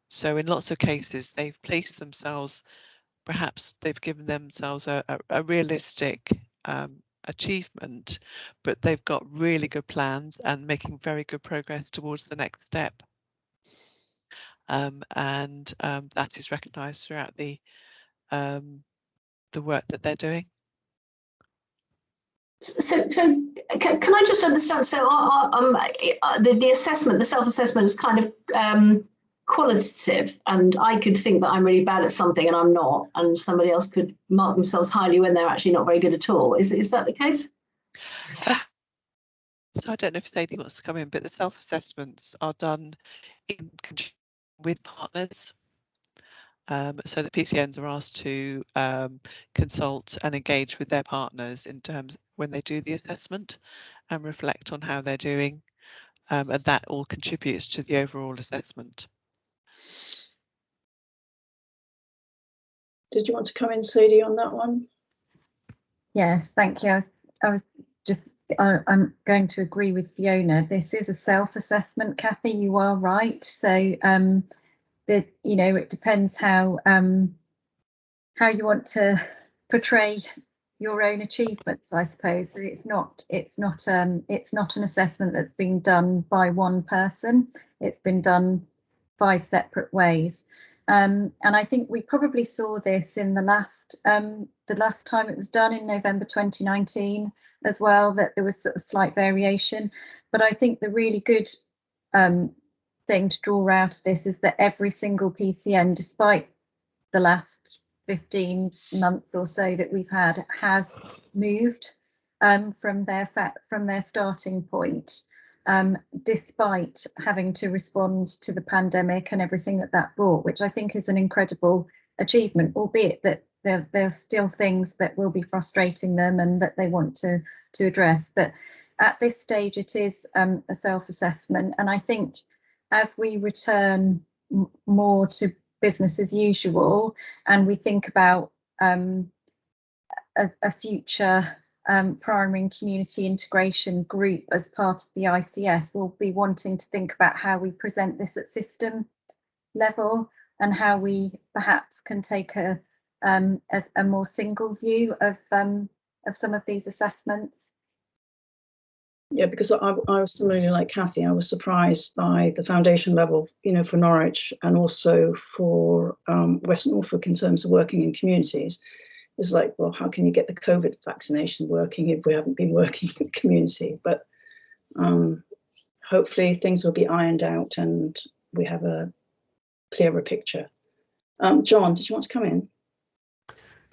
So in lots of cases, they've placed themselves, perhaps they've given themselves a realistic achievement, but they've got really good plans and making very good progress towards the next step. And that is recognised throughout the work that they're doing. So can I just understand? So the assessment, the self-assessment is kind of qualitative, and I could think that I'm really bad at something and I'm not, and somebody else could mark themselves highly when they're actually not very good at all. Is that the case? So I don't know if Sadie wants to come in, but the self-assessments are done in conjunction with partners. So the PCNs are asked to consult and engage with their partners in terms when they do the assessment and reflect on how they're doing, and that all contributes to the overall assessment. Did you want to come in, Sadie, on that one? Yes, thank you. I'm going to agree with Fiona. This is a self-assessment, Kathy. You are right. So it depends how you want to portray your own achievements, I suppose. So it's not an assessment that's been done by one person. It's been done 5 separate ways. And I think we probably saw this in the last time it was done in November 2019 as well, that there was sort of slight variation. But I think the really good thing to draw out of this is that every single PCN, despite the last 15 months or so that we've had, has moved from their starting point. despite having to respond to the pandemic and everything that brought, which I think is an incredible achievement, albeit that there's still things that will be frustrating them and that they want to address. But at this stage, it is a self-assessment, and I think as we return more to business as usual, and we think about a future primary and community integration group as part of the ICS, we'll be wanting to think about how we present this at system level and how we perhaps can take a more single view of some of these assessments. Yeah, because I was similarly like Kathy, I was surprised by the foundation level, you know, for Norwich and also for West Norfolk in terms of working in communities. It's like, well, how can you get the COVID vaccination working if we haven't been working in the community? But hopefully things will be ironed out and we have a clearer picture. John, did you want to come in?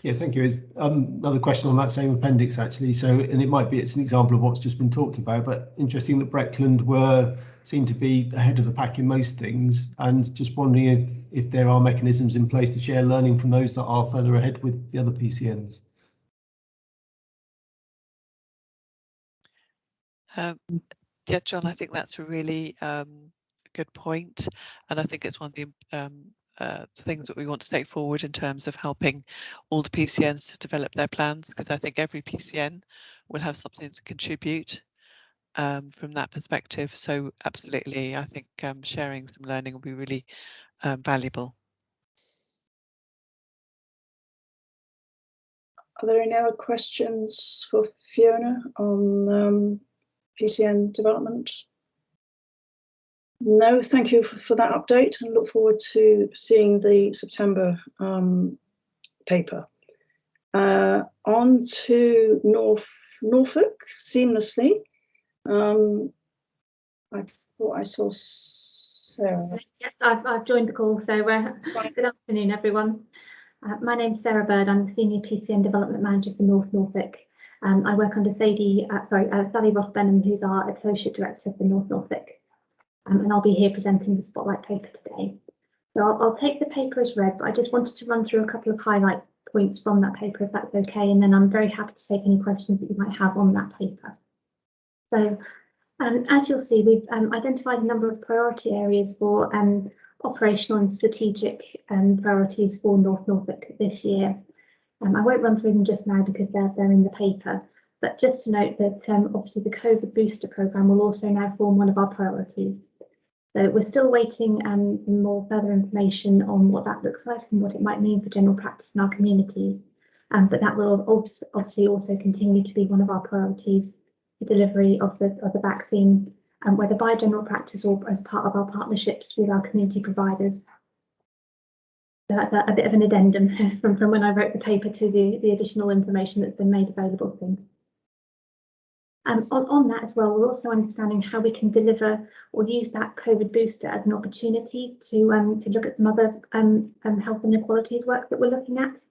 Yeah, thank you. Another question on that same appendix, actually. So, and it's an example of what's just been talked about, but interesting that Breckland seem to be ahead of the pack in most things, and just wondering if there are mechanisms in place to share learning from those that are further ahead with the other PCNs. Yeah, John, I think that's a really good point, and I think it's one of the things that we want to take forward in terms of helping all the PCNs to develop their plans, because I think every PCN will have something to contribute from that perspective. So absolutely, I think sharing some learning will be really valuable. Are there any other questions for Fiona on PCN development? No, thank you for that update, and look forward to seeing the September paper. On to Norfolk seamlessly. I thought I saw Sarah. Yeah, I've joined the call, so good afternoon, everyone. My name's Sarah Bird. I'm the Senior PCN Development Manager for North Norfolk. I work under Sally Ross Benham, who's our Associate Director for North Norfolk. And I'll be here presenting the Spotlight paper today. So I'll take the paper as read, but I just wanted to run through a couple of highlight points from that paper, if that's okay, and then I'm very happy to take any questions that you might have on that paper. So as you'll see, we've identified a number of priority areas for operational and strategic priorities for North Norfolk this year. I won't run through them just now because they're in the paper, but just to note that obviously the COVID booster programme will also now form one of our priorities. So we're still waiting for more further information on what that looks like and what it might mean for general practice in our communities. But that will obviously also continue to be one of our priorities, the delivery of the vaccine, whether by general practice or as part of our partnerships with our community providers. So that's a bit of an addendum from when I wrote the paper to the additional information that's been made available since. On that as well, we're also understanding how we can deliver or use that COVID booster as an opportunity to look at some other health inequalities work that we're looking at.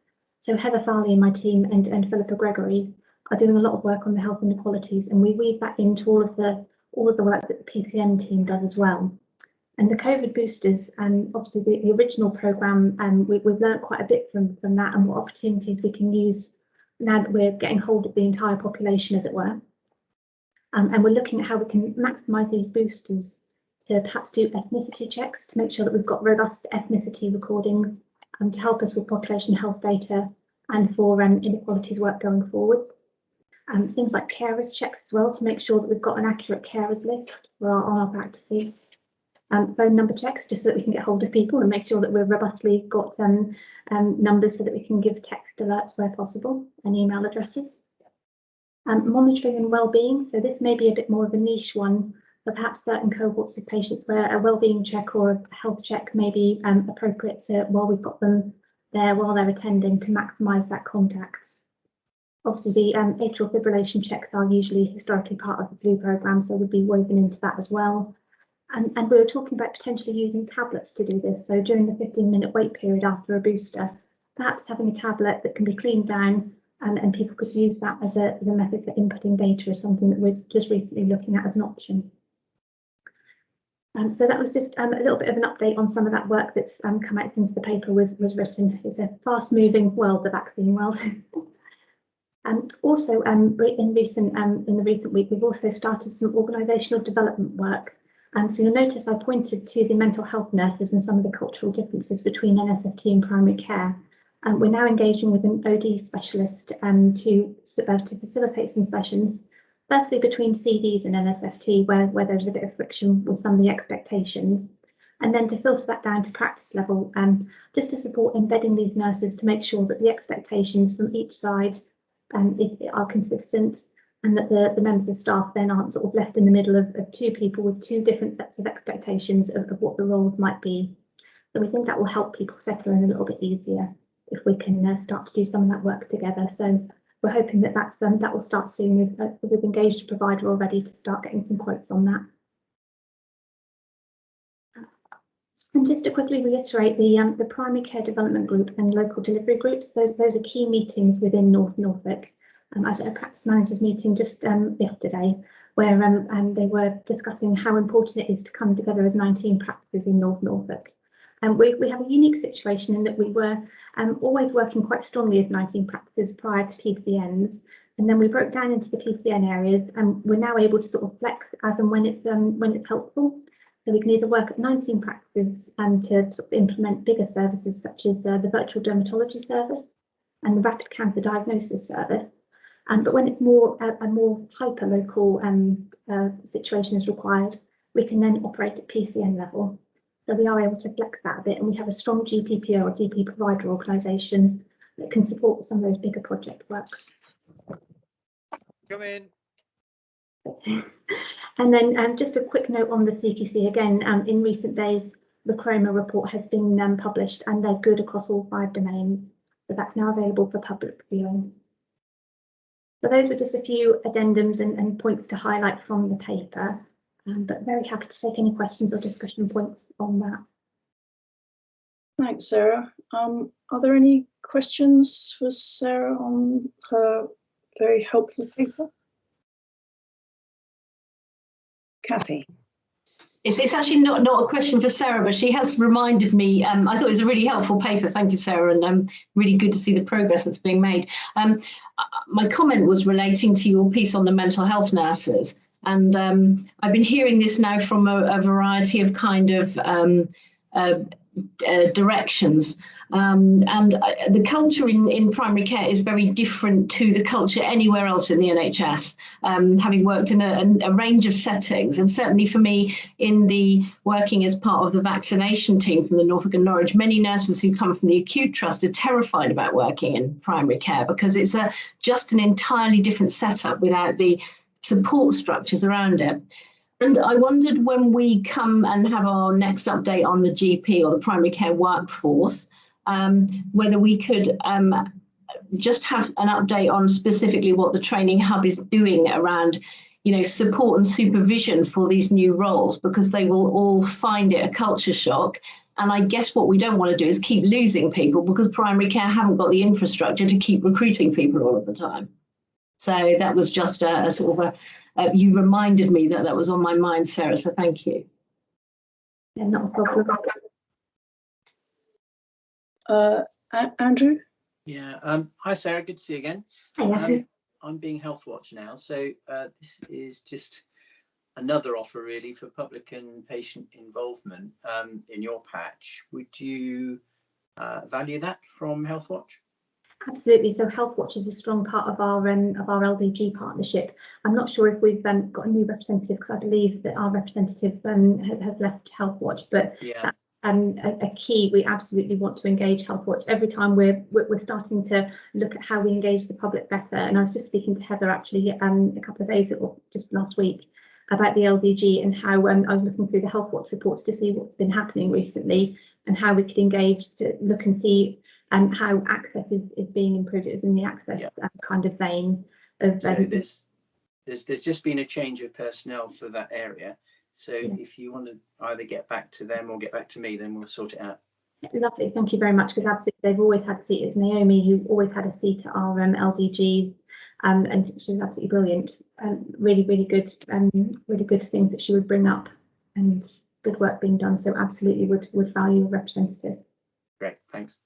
So Heather Farley and my team and Philippa Gregory are doing a lot of work on the health inequalities, and we weave that into all of the work that the PCN team does as well. And the COVID boosters, obviously the original programme, we've learned quite a bit from that and what opportunities we can use now that we're getting hold of the entire population, as it were. And we're looking at how we can maximise these boosters to perhaps do ethnicity checks to make sure that we've got robust ethnicity recordings to help us with population health data and for inequalities work going forwards. Things like carers checks as well to make sure that we've got an accurate carers list on our practices. Phone number checks just so that we can get hold of people and make sure that we've robustly got numbers so that we can give text alerts where possible and email addresses. Monitoring and wellbeing, so this may be a bit more of a niche one for perhaps certain cohorts of patients where a wellbeing check or a health check may be appropriate while we've got them there while they're attending to maximise that contact. Obviously the atrial fibrillation checks are usually historically part of the flu programme, so would be woven into that as well. And we were talking about potentially using tablets to do this, so during the 15-minute wait period after a booster, perhaps having a tablet that can be cleaned down and people could use that as a method for inputting data is something that we're just recently looking at as an option. So that was just a little bit of an update on some of that work that's come out since the paper was written. It's a fast-moving world, the vaccine world. Also, in the recent week, we've also started some organisational development work. So you'll notice I pointed to the mental health nurses and some of the cultural differences between NSFT and primary care. We're now engaging with an OD specialist to facilitate some sessions. Firstly, between CDs and NSFT, where there's a bit of friction with some of the expectations, and then to filter that down to practice level, just to support embedding these nurses to make sure that the expectations from each side are consistent, and that the members of staff then aren't sort of left in the middle of two people with two different sets of expectations of what the roles might be. So we think that will help people settle in a little bit easier if we can start to do some of that work together. So we're hoping that that will start soon. We've engaged a provider already to start getting some quotes on that. And just to quickly reiterate, the primary care development group and local delivery groups, those are key meetings within North Norfolk. I was at a practice managers meeting just yesterday, where they were discussing how important it is to come together as 19 practices in North Norfolk. We have a unique situation in that we were always working quite strongly as 19 practices prior to PCNs, and then we broke down into the PCN areas, and we're now able to sort of flex as and when it's helpful. So we can either work at 19 practices and to sort of implement bigger services such as the virtual dermatology service and the rapid cancer diagnosis service. But when it's a more hyper local situation is required, we can then operate at PCN level. So we are able to flex that a bit, and we have a strong GPPO or GP provider organisation that can support some of those bigger project works. Come in. And then just a quick note on the CQC again. In recent days, the Chroma report has been published, and they're good across all 5 domains. So that's now available for public viewing. So those were just a few addendums and points to highlight from the paper. But very happy to take any questions or discussion points on that. Thanks, Sarah. Are there any questions for Sarah on her very helpful paper? Kathy. It's actually not a question for Sarah, but she has reminded me. I thought it was a really helpful paper. Thank you, Sarah, and really good to see the progress that's being made. My comment was relating to your piece on the mental health nurses. And I've been hearing this now from a variety of kind of directions. The culture in primary care is very different to the culture anywhere else in the NHS, having worked in a range of settings. And certainly for me, in the working as part of the vaccination team from the Norfolk and Norwich, many nurses who come from the acute trust are terrified about working in primary care because it's just an entirely different setup without the support structures around it. And I wondered, when we come and have our next update on the GP or the primary care workforce, whether we could just have an update on specifically what the training hub is doing around, support and supervision for these new roles, because they will all find it a culture shock. And I guess what we don't want to do is keep losing people, because primary care haven't got the infrastructure to keep recruiting people all of the time. So that was just a sort of you reminded me that was on my mind, Sarah, so thank you. Yeah, not a problem. Andrew? Yeah, hi Sarah, good to see you again. Hi, I'm being Health Watch now, so this is just another offer really for public and patient involvement in your patch. Would you value that from Health Watch? Absolutely. So Health Watch is a strong part of our LDG partnership. I'm not sure if we've got a new representative, because I believe that our representative has left Health Watch, but yeah. A key, we absolutely want to engage Health Watch. Every time we're starting to look at how we engage the public better. And I was just speaking to Heather actually a couple of days or just last week about the LDG and how I was looking through the Health Watch reports to see what's been happening recently and how we could engage to look and see how access is being improved. It was in the access kind of vein of. So there's just been a change of personnel for that area. So if you want to either get back to them or get back to me, then we'll sort it out. Lovely, thank you very much. Because absolutely, they've always had a seat. It's Naomi who always had a seat at our LDG, and she was absolutely brilliant. Really, really good things that she would bring up. And good work being done. So absolutely would value a representative. Great, thanks.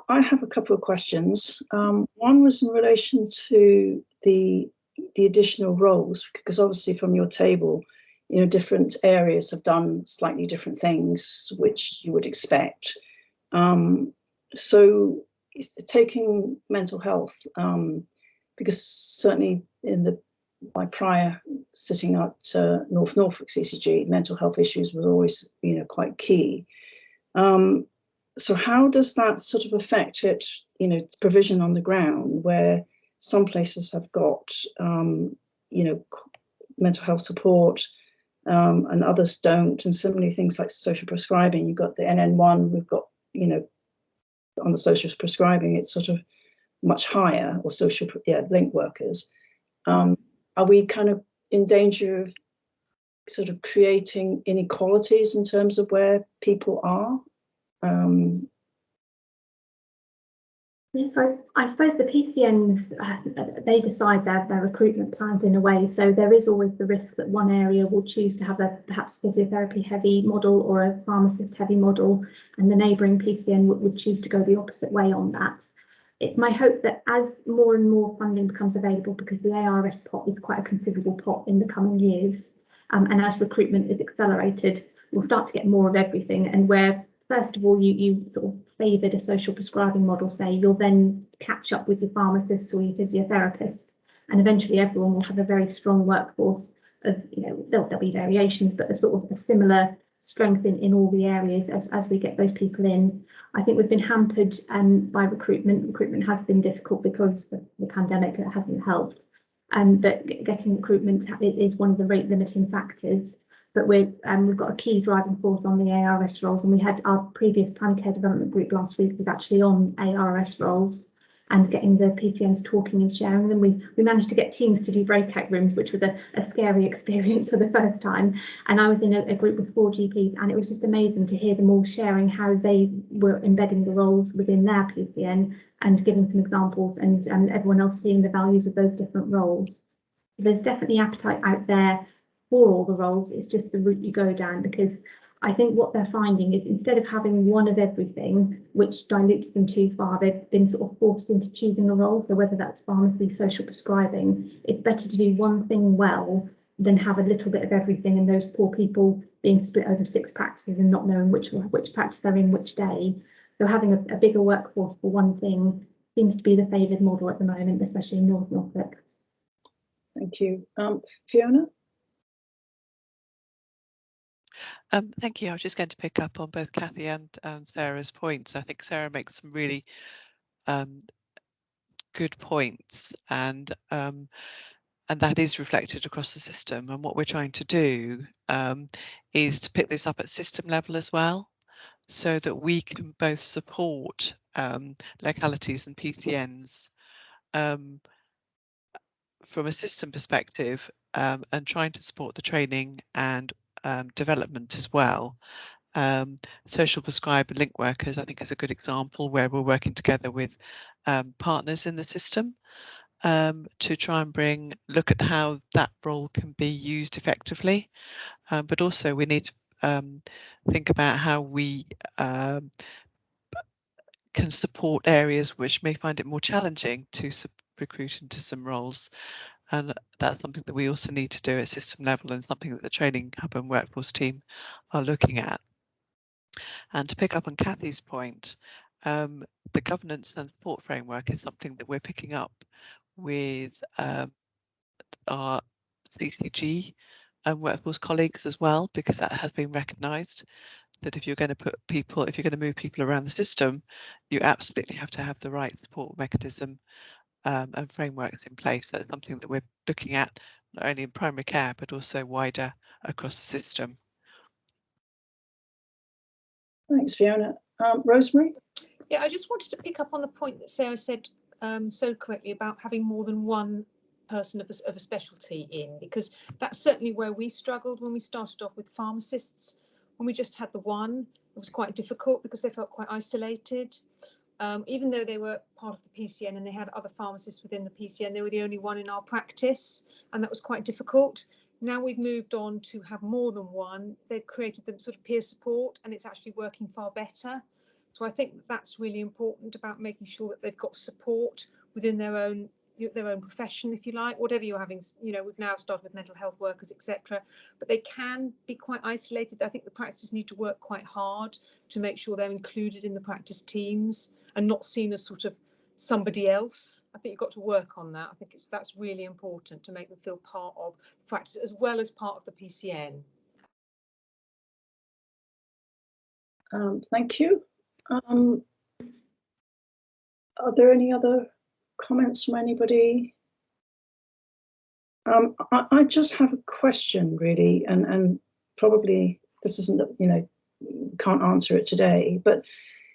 I have a couple of questions. One was in relation to the additional roles, because obviously from your table, you know, different areas have done slightly different things, which you would expect. So taking mental health, because certainly in my prior sitting at North Norfolk CCG, mental health issues was always, you know, quite key. So how does that sort of affect it, you know, provision on the ground, where some places have got, you know, mental health support and others don't, and similarly things like social prescribing, you've got the NN1, we've got, you know, on the social prescribing, it's sort of much higher, or social, link workers. Are we kind of in danger of sort of creating inequalities in terms of where people are? Yes, I suppose the PCNs, they decide their recruitment plans in a way. So there is always the risk that one area will choose to have a perhaps physiotherapy heavy model or a pharmacist heavy model, and the neighbouring PCN would choose to go the opposite way on that. It's my hope that as more and more funding becomes available, because the ARS pot is quite a considerable pot in the coming years, and as recruitment is accelerated, we'll start to get more of everything. And where, first of all, you sort of favoured a social prescribing model, say, you'll then catch up with your pharmacists or your physiotherapists, and eventually everyone will have a very strong workforce of, you know, there'll be variations, but a sort of a similar strength in all the areas as we get those people in. I think we've been hampered by recruitment. Recruitment has been difficult because of the pandemic, it hasn't helped. But getting recruitment is one of the rate limiting factors. But we've got a key driving force on the ARS roles, and we had our previous Plan Care Development Group last week was actually on ARS roles and getting the PCNs talking and sharing them. We managed to get teams to do breakout rooms, which was a scary experience for the first time. And I was in a group with 4 GPs, and it was just amazing to hear them all sharing how they were embedding the roles within their PCN and giving some examples, and everyone else seeing the values of those different roles. There's definitely appetite out there for all the roles. It's just the route you go down, because I think what they're finding is instead of having one of everything, which dilutes them too far, they've been sort of forced into choosing a role. So whether that's pharmacy, social prescribing, it's better to do one thing well than have a little bit of everything, and those poor people being split over 6 practices and not knowing which practice they're in which day. So having a bigger workforce for one thing seems to be the favoured model at the moment, especially in North Norfolk. Thank you. Fiona? Thank you. I was just going to pick up on both Kathy and Sarah's points. I think Sarah makes some really good points, and that is reflected across the system. And what we're trying to do is to pick this up at system level as well, so that we can both support localities and PCNs from a system perspective, and trying to support the training and development as well. Social prescriber link workers, I think, is a good example where we're working together with partners in the system to try and look at how that role can be used effectively. But also we need to think about how we can support areas which may find it more challenging to recruit into some roles. And that's something that we also need to do at system level, and something that the training hub and workforce team are looking at. And to pick up on Kathy's point, the governance and support framework is something that we're picking up with our CCG and workforce colleagues as well, because that has been recognised that if you're going to move people around the system, you absolutely have to have the right support mechanism and frameworks in place. That's something that we're looking at not only in primary care but also wider across the system. Thanks, Fiona. Rosemary? Yeah, I just wanted to pick up on the point that Sarah said so correctly about having more than one person of a specialty in, because that's certainly where we struggled when we started off with pharmacists. When we just had the one, it was quite difficult because they felt quite isolated. Even though they were part of the PCN and they had other pharmacists within the PCN, they were the only one in our practice, and that was quite difficult. Now we've moved on to have more than one. They've created the sort of peer support, and it's actually working far better. So I think that's really important about making sure that they've got support within their own profession, if you like, whatever you're having. You know, we've now started with mental health workers, etc. But they can be quite isolated. I think the practices need to work quite hard to make sure they're included in the practice teams and not seen as sort of somebody else. I think you've got to work on that. I think that's really important to make them feel part of the practice as well as part of the PCN. Thank you. Are there any other comments from anybody? I just have a question really, and probably this isn't, you know, can't answer it today, but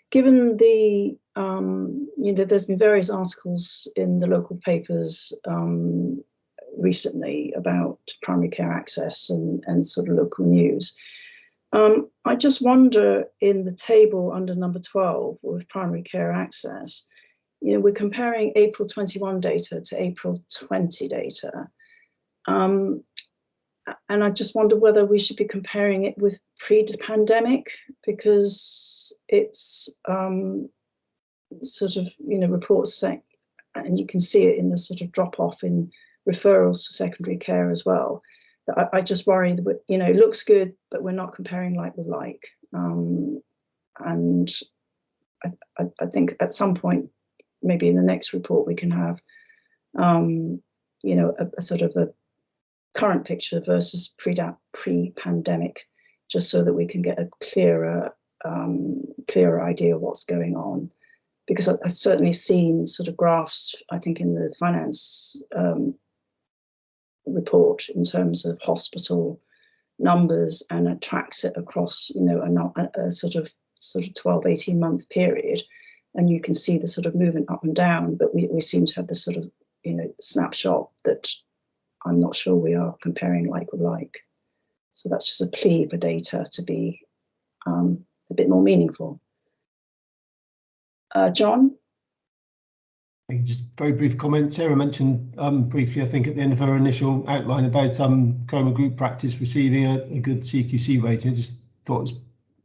given the, you know, there's been various articles in the local papers recently about primary care access and sort of local news. I just wonder, in the table under number 12 with primary care access, you know, we're comparing April 21 data to April 20 data. And I just wonder whether we should be comparing it with pre-pandemic, because it's sort of, you know, reports saying, and you can see it in the sort of drop off in referrals to secondary care as well. That I just worry that, you know, it looks good, but we're not comparing like with like. And I think at some point, maybe in the next report, we can have, you know, a sort of a current picture versus pre-pandemic, just so that we can get a clearer idea of what's going on. Because I've certainly seen sort of graphs, I think, in the finance report in terms of hospital numbers, and it tracks it across, you know, a sort of 12, 18 month period, and you can see the sort of movement up and down, but we seem to have this sort of, you know, snapshot that I'm not sure we are comparing like with like. So that's just a plea for data to be a bit more meaningful. John? Just very brief comment. Sarah mentioned briefly, I think, at the end of her initial outline about Coma Group practice receiving a good CQC rating. I just thought it was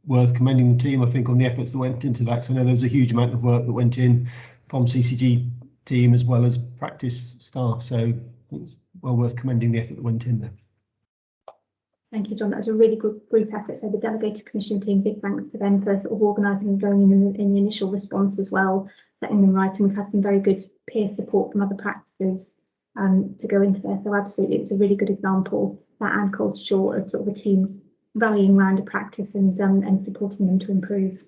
worth commending the team, I think, on the efforts that went into that. So I know there was a huge amount of work that went in from CCG team as well as practice staff. So it's well worth commending the effort that went in there. Thank you, John. That was a really good group effort. So the delegated commission team, big thanks to them for sort of organising and going in the initial response as well, setting them right. And we've had some very good peer support from other practices to go into there. So absolutely, it was a really good example, that and culture short of sort of a team rallying around a practice and supporting them to improve.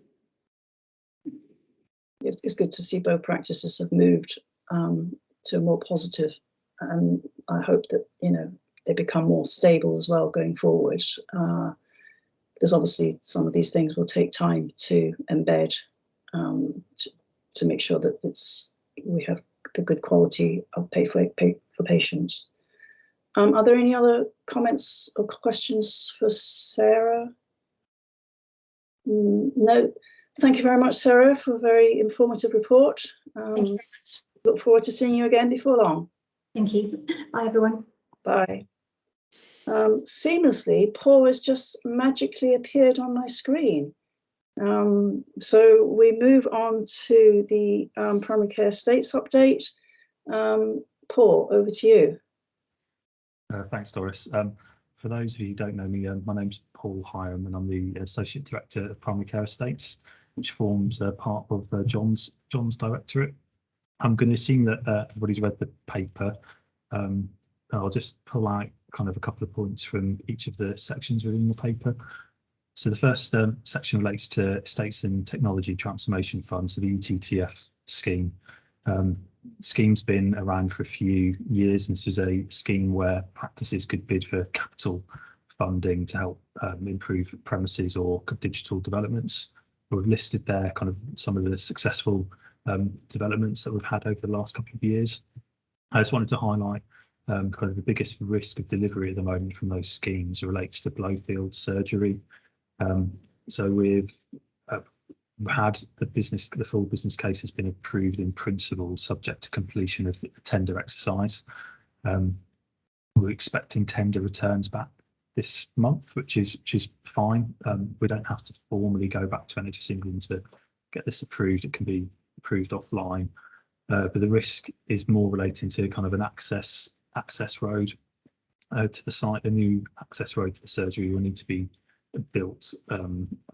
It's good to see both practices have moved to a more positive, and I hope that, you know, they become more stable as well going forward, because obviously some of these things will take time to embed, to make sure that we have the good quality of pay for patients. Are there any other comments or questions for Sarah? No. Thank you very much, Sarah, for a very informative report. Thank you very much. Look forward to seeing you again before long. Thank you. Bye, everyone. Bye. Seamlessly, Paul has just magically appeared on my screen. So we move on to the primary care estates update. Paul, over to you. Thanks, Doris. For those of you who don't know me, my name's Paul Hiram, and I'm the Associate Director of Primary Care Estates, which forms part of John's directorate. I'm going to assume that everybody's read the paper. I'll just pull out kind of a couple of points from each of the sections within the paper. So the first section relates to Estates and Technology Transformation Fund, so the ETTF scheme. Scheme's been around for a few years, and this is a scheme where practices could bid for capital funding to help improve premises or digital developments. We've listed there kind of some of the successful developments that we've had over the last couple of years. I just wanted to highlight kind of the biggest risk of delivery at the moment from those schemes relates to Blowfield surgery. So we've had the full business case has been approved in principle, subject to completion of the tender exercise. We're expecting tender returns back this month, which is fine. We don't have to formally go back to NHS England to get this approved. It can be approved offline, but the risk is more relating to kind of an access road to the site. A new access road to the surgery will need to be built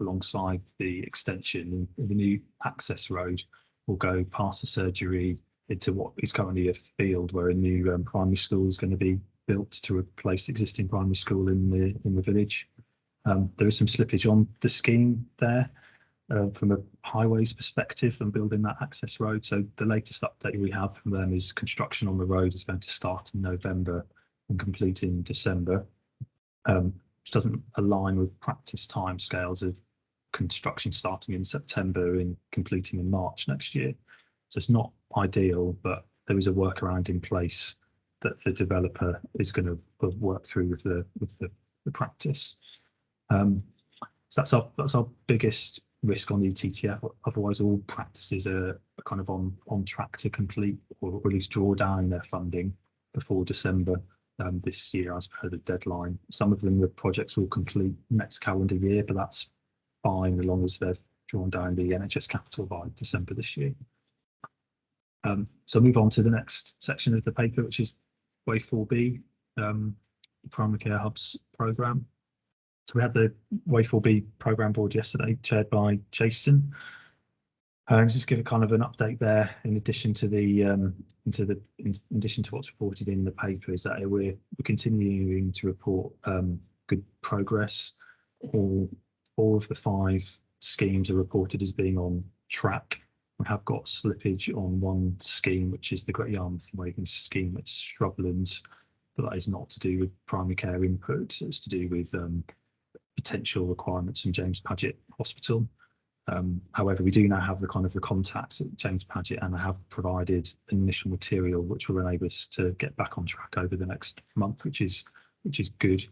alongside the extension, and the new access road will go past the surgery into what is currently a field where a new primary school is going to be built to replace the existing primary school in the village. There is some slippage on the scheme there from a highways perspective and building that access road. So the latest update we have from them is construction on the road is going to start in November and complete in December. Which doesn't align with practice timescales of construction starting in September and completing in March next year. So it's not ideal, but there is a workaround in place that the developer is going to work through with the practice. So that's our biggest risk on the TTF. Otherwise, all practices are kind of on track to complete or at least draw down their funding before December this year, as per the deadline. Some of them, the projects will complete next calendar year, but that's fine as long as they've drawn down the NHS capital by December this year. So I'll move on to the next section of the paper, which is Wave 4B, Primary Care Hubs programme. So we had the Wave 4B programme board yesterday, chaired by Jason. Just give a kind of an update there. In addition to the in addition to what's reported in the paper, is that we're continuing to report good progress. All of the 5 schemes are reported as being on track. We have got slippage on one scheme, which is the Great Yarmouth Waving scheme at Shrublands, but that is not to do with primary care input. It's to do with potential requirements from James Paget Hospital. However, we do now have the contacts at James Paget, and I have provided initial material which will enable us to get back on track over the next month, which is good.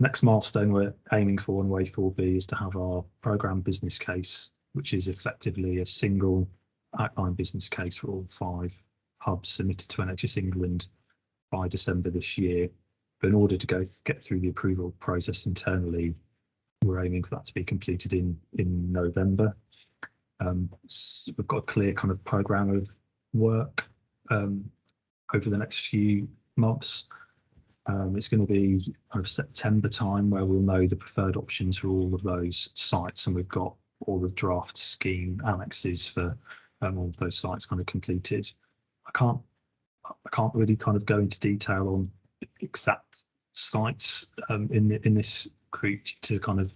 Next milestone we're aiming for on Wave 4B is to have our programme business case, which is effectively a single outline business case for all 5 hubs submitted to NHS England by December this year. But in order to get through the approval process internally, we're aiming for that to be completed in November. So we've got a clear kind of programme of work over the next few months. It's going to be kind of September time where we'll know the preferred options for all of those sites, and we've got all the draft scheme annexes for all of those sites kind of completed. I can't really kind of go into detail on exact sites in this group to kind of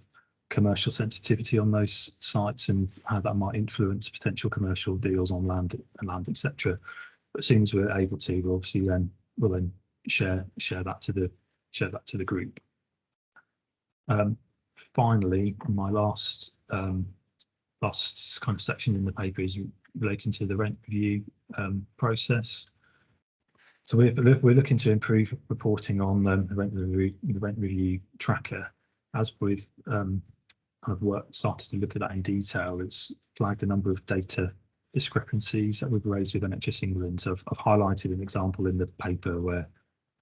commercial sensitivity on those sites and how that might influence potential commercial deals on land, etc. But as soon as we're able to, we'll then share that to the group. Finally, my last kind of section in the paper is relating to the rent review process. So we're looking to improve reporting on the rent review tracker. As we've kind of started to look at that in detail, it's flagged a number of data discrepancies that we've raised with NHS England. So I've highlighted an example in the paper where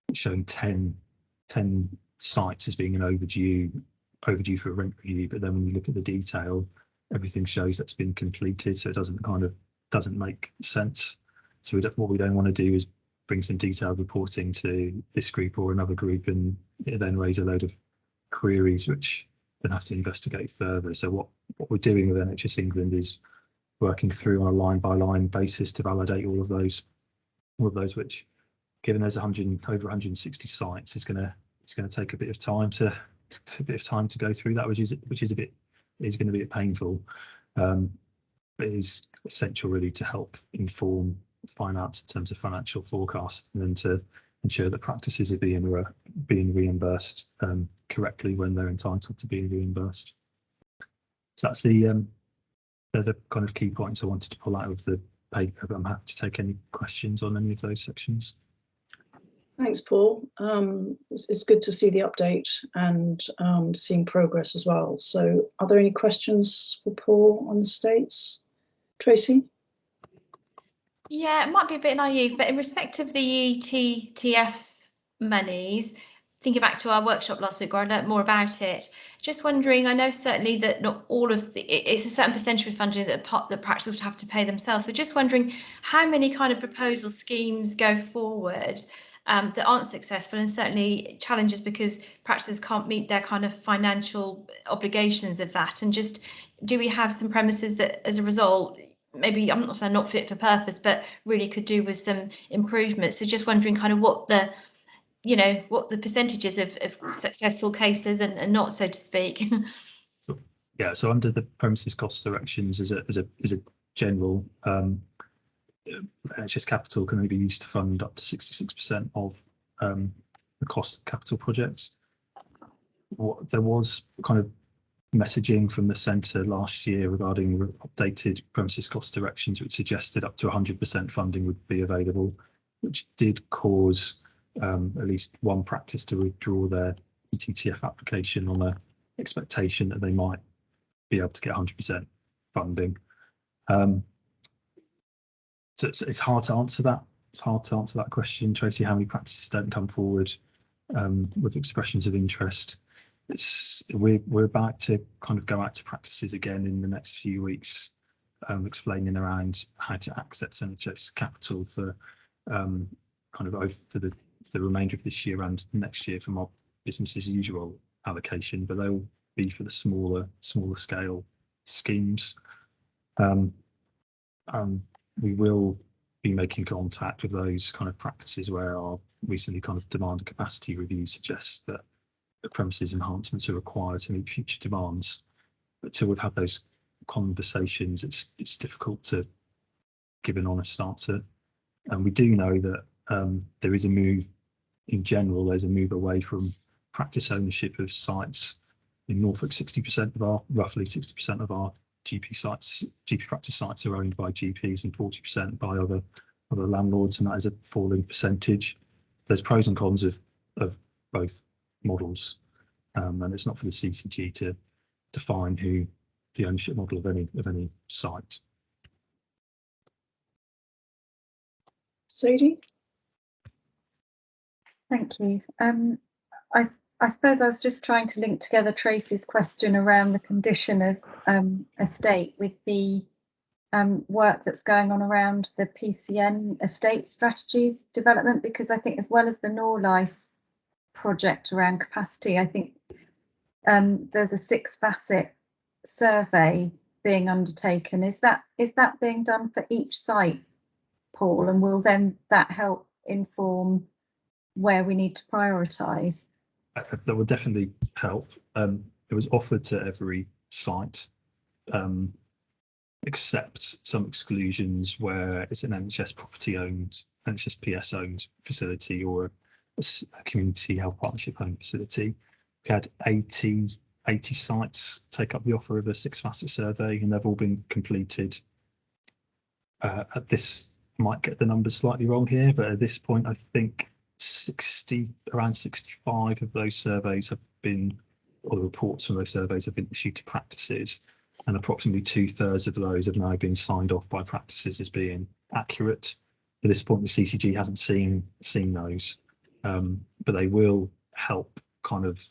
it's showing 10 sites as being an overdue for a rent review, but then when you look at the detail, everything shows that's been completed, so it doesn't make sense. So what we don't want to do is bring some detailed reporting to this group or another group and then raise a load of queries which then have to investigate further. So what we're doing with NHS England is working through on a line by line basis to validate all of those which, given there's over 160 sites, it's going to take a bit of time to go through that, which is going to be painful, but it is essential really to help inform finance in terms of financial forecast, and then to ensure that practices are being reimbursed correctly when they're entitled to be reimbursed. So that's the kind of key points I wanted to pull out of the paper, but I'm happy to take any questions on any of those sections. Thanks, Paul. It's good to see the update and seeing progress as well. So are there any questions for Paul on the States? Tracy? Yeah, it might be a bit naive, but in respect of the ETTF monies, thinking back to our workshop last week where I learnt more about it, just wondering, I know certainly that not all of it's a certain percentage of funding that the practices would have to pay themselves. So just wondering how many kind of proposal schemes go forward that aren't successful, and certainly challenges because practices can't meet their kind of financial obligations of that. And just, do we have some premises that as a result, maybe, I'm not saying not fit for purpose, but really could do with some improvements? So just wondering kind of what the, you know, what the percentages of successful cases and not, so to speak. Yeah, so under the premises cost directions as a general, NHS capital can only be used to fund up to 66% of the cost of capital projects. There was kind of messaging from the centre last year regarding updated premises cost directions, which suggested up to 100% funding would be available, which did cause at least one practice to withdraw their ETTF application on an expectation that they might be able to get 100% funding. So it's hard to answer that. It's hard to answer that question, Tracy. How many practices don't come forward with expressions of interest? We're about to kind of go out to practices again in the next few weeks, explaining around how to access NHS capital for kind of over for the remainder of this year and next year from our business as usual allocation, but they'll be for the smaller scale schemes. We will be making contact with those kind of practices where our recently kind of demand and capacity review suggests that the premises enhancements are required to meet future demands. But till we've had those conversations, it's difficult to give an honest answer. And we do know that there is a move in general. There's a move away from practice ownership of sites. In Norfolk, 60% of roughly 60% of our GP practice sites are owned by GPs and 40% by other landlords, and that is a falling percentage. There's pros and cons of both models, and it's not for the CCG to define who the ownership model of any site. Sadie? Thank you. I suppose I was just trying to link together Tracy's question around the condition of estate with the work that's going on around the PCN estate strategies development, because I think as well as the Norlife project around capacity, I think there's a 6-facet survey being undertaken. Is that being done for each site, Paul, and will then that help inform where we need to prioritise? That would definitely help. It was offered to every site, except some exclusions where it's an NHS property owned, NHS PS owned facility or a community health partnership owned facility. We had 80 sites take up the offer of a 6-facet survey, and they've all been completed. At this, might get the numbers slightly wrong here, but at this point, I think around 65 of those surveys have been, or the reports from those surveys have been issued to practices, and approximately 2/3 of those have now been signed off by practices as being accurate. At this point, the CCG hasn't seen those, but they will help kind of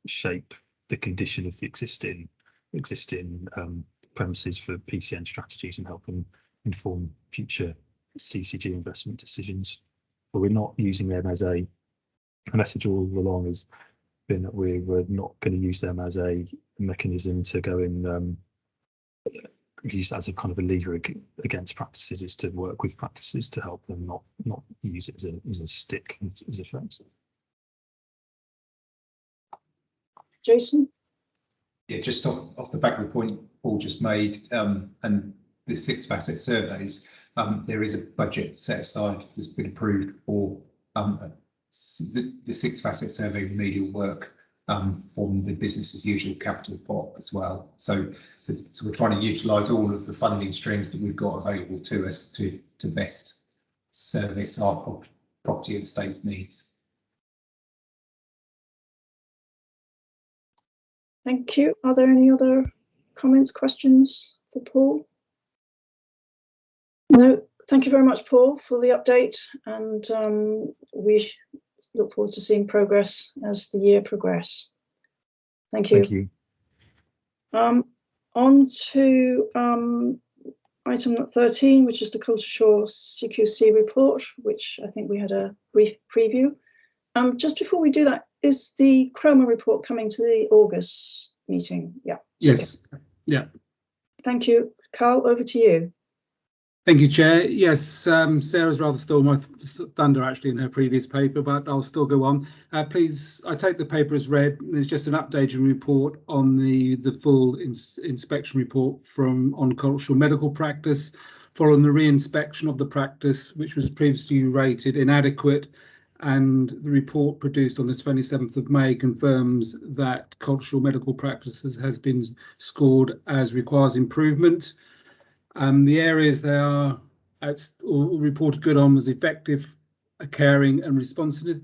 shape the condition of the existing premises for PCN strategies and help them inform future CCG investment decisions. But we're not using them as a message all along has been that we're not going to use them as a mechanism to go in use as a kind of a lever against practices, is to work with practices to help them not use it as a stick, as a fence. Jason? Yeah, just off the back of the point Paul just made, and the 6-facet surveys, there is a budget set aside that's been approved for the 6-facet survey remedial work from the business as usual capital pot as well. So we're trying to utilise all of the funding streams that we've got available to us to best service our property and estates needs. Thank you. Are there any other comments, questions for Paul? No, thank you very much, Paul, for the update, and we look forward to seeing progress as the year progresses. Thank you. Thank you. On to item 13, which is the Culture Shore CQC report, which I think we had a brief preview. Just before we do that, is the Chroma report coming to the August meeting? Yeah. Yes. Yeah. Thank you. Carl, over to you. Thank you, Chair. Yes, Sarah's rather stole my thunder actually in her previous paper, but I'll still go on. Please, I take the paper as read. There's just an updated report on the full inspection report on cultural medical practice, following the re-inspection of the practice, which was previously rated inadequate. And the report produced on the 27th of May confirms that cultural medical practices has been scored as requires improvement. The areas they are reported good on was effective, caring and responsive,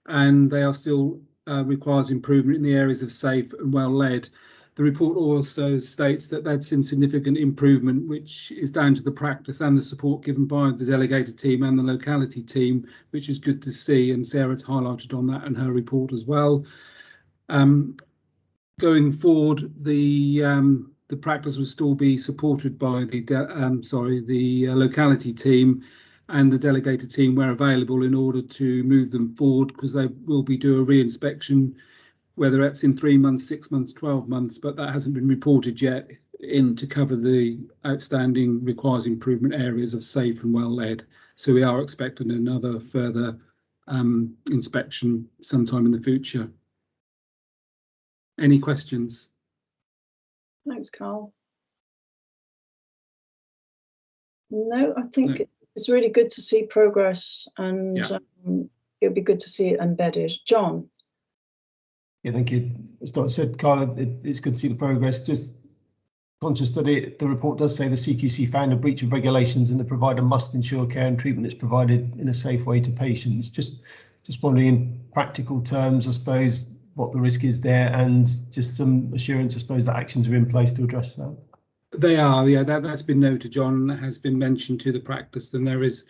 and they are still requires improvement in the areas of safe and well led. The report also states that they'd seen significant improvement, which is down to the practice and the support given by the delegated team and the locality team, which is good to see, and Sarah's highlighted on that in her report as well. Going forward, the practice will still be supported by the locality team and the delegated team where available in order to move them forward, because they will be doing a re-inspection, whether that's in 3 months, 6 months, 12 months, but that hasn't been reported yet to cover the outstanding requires improvement areas of safe and well led. So we are expecting another further inspection sometime in the future. Any questions? Thanks, Carl. No, I think it's really good to see progress, and it'll be good to see it embedded. John. Yeah, thank you. As Dr. said, Carl, it's good to see the progress. Just conscious that the report does say the CQC found a breach of regulations and the provider must ensure care and treatment is provided in a safe way to patients. Just wondering in practical terms, I suppose, what the risk is there, and just some assurance, I suppose, that actions are in place to address that. They are, yeah, that's been noted, John. That has been mentioned to the practice, and there is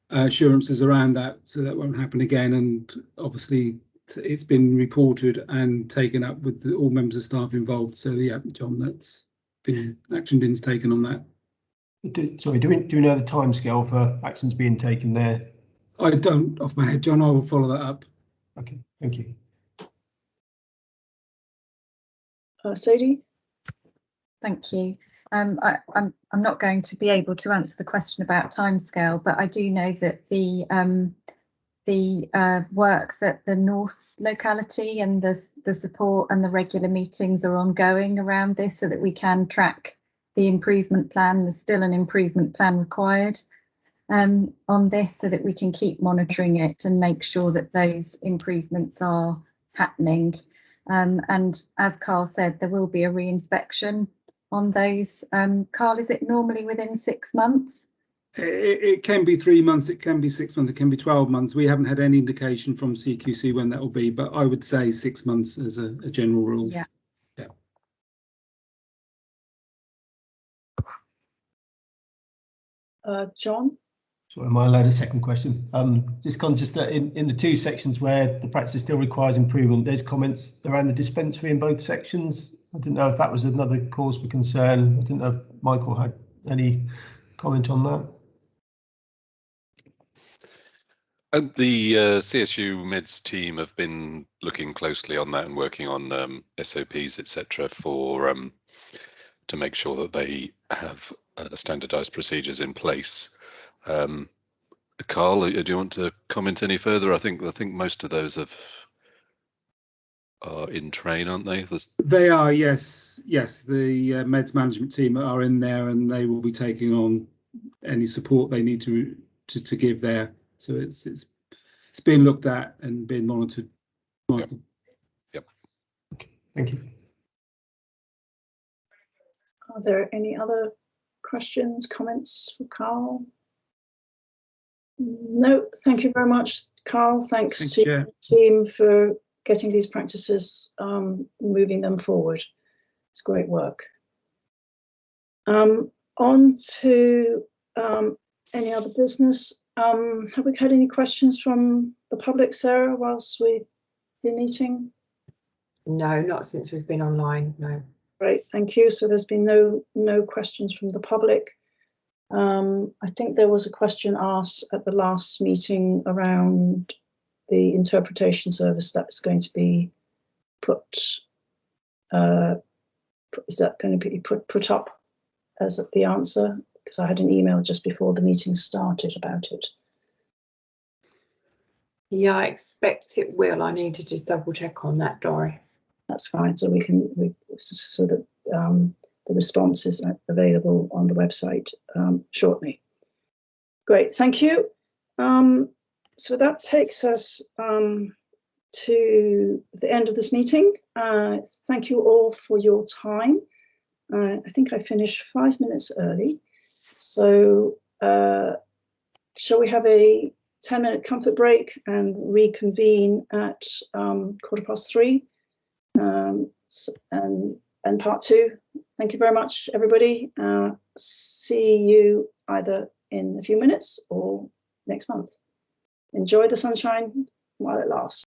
assurances around that, so that won't happen again. And obviously, it's been reported and taken up with all members of staff involved. So yeah, John, that's been action been taken on that. Do we know the timescale for actions being taken there? I don't off my head, John. I will follow that up. Okay, thank you. Sadie? Thank you. I'm not going to be able to answer the question about timescale, but I do know that the work that the North locality and the support and the regular meetings are ongoing around this, so that we can track the improvement plan. There's still an improvement plan required on this, so that we can keep monitoring it and make sure that those improvements are happening. And as Carl said, there will be a re-inspection on those. Carl, is it normally within 6 months? It can be 3 months, it can be 6 months, it can be 12 months. We haven't had any indication from CQC when that will be, but I would say 6 months as a general rule. Yeah. John? So am I allowed a second question? Just conscious that in the two sections where the practice still requires improvement, there's comments around the dispensary in both sections. I didn't know if that was another cause for concern. I didn't know if Michael had any comment on that. The CSU Meds team have been looking closely on that and working on SOPs, etc., for to make sure that they have standardised procedures in place. Carl, do you want to comment any further? I think most of those are in train, aren't they? They are, yes. The Meds management team are in there, and they will be taking on any support they need to give there. So it's being looked at and being monitored. Michael. Yep. Okay, thank you. Are there any other questions, comments for Carl? No, thank you very much, Carl. Thanks to the team for getting these practices, moving them forward. It's great work. On to Any other business? Have we had any questions from the public, Sarah, whilst we've been meeting? No, not since we've been online, no. Great, thank you. So there's been no questions from the public. I think there was a question asked at the last meeting around the interpretation service that's going to be put, is that going to be put up as the answer? Because I had an email just before the meeting started about it. Yeah, I expect it will. I need to just double check on that, Doris. That's fine. So so that the response is available on the website shortly. Great, thank you. So that takes us to the end of this meeting. Thank you all for your time. I think I finished 5 minutes early. So shall we have a 10-minute comfort break and reconvene at 3:15 and part 2. Thank you very much, everybody. See you either in a few minutes or next month. Enjoy the sunshine while it lasts.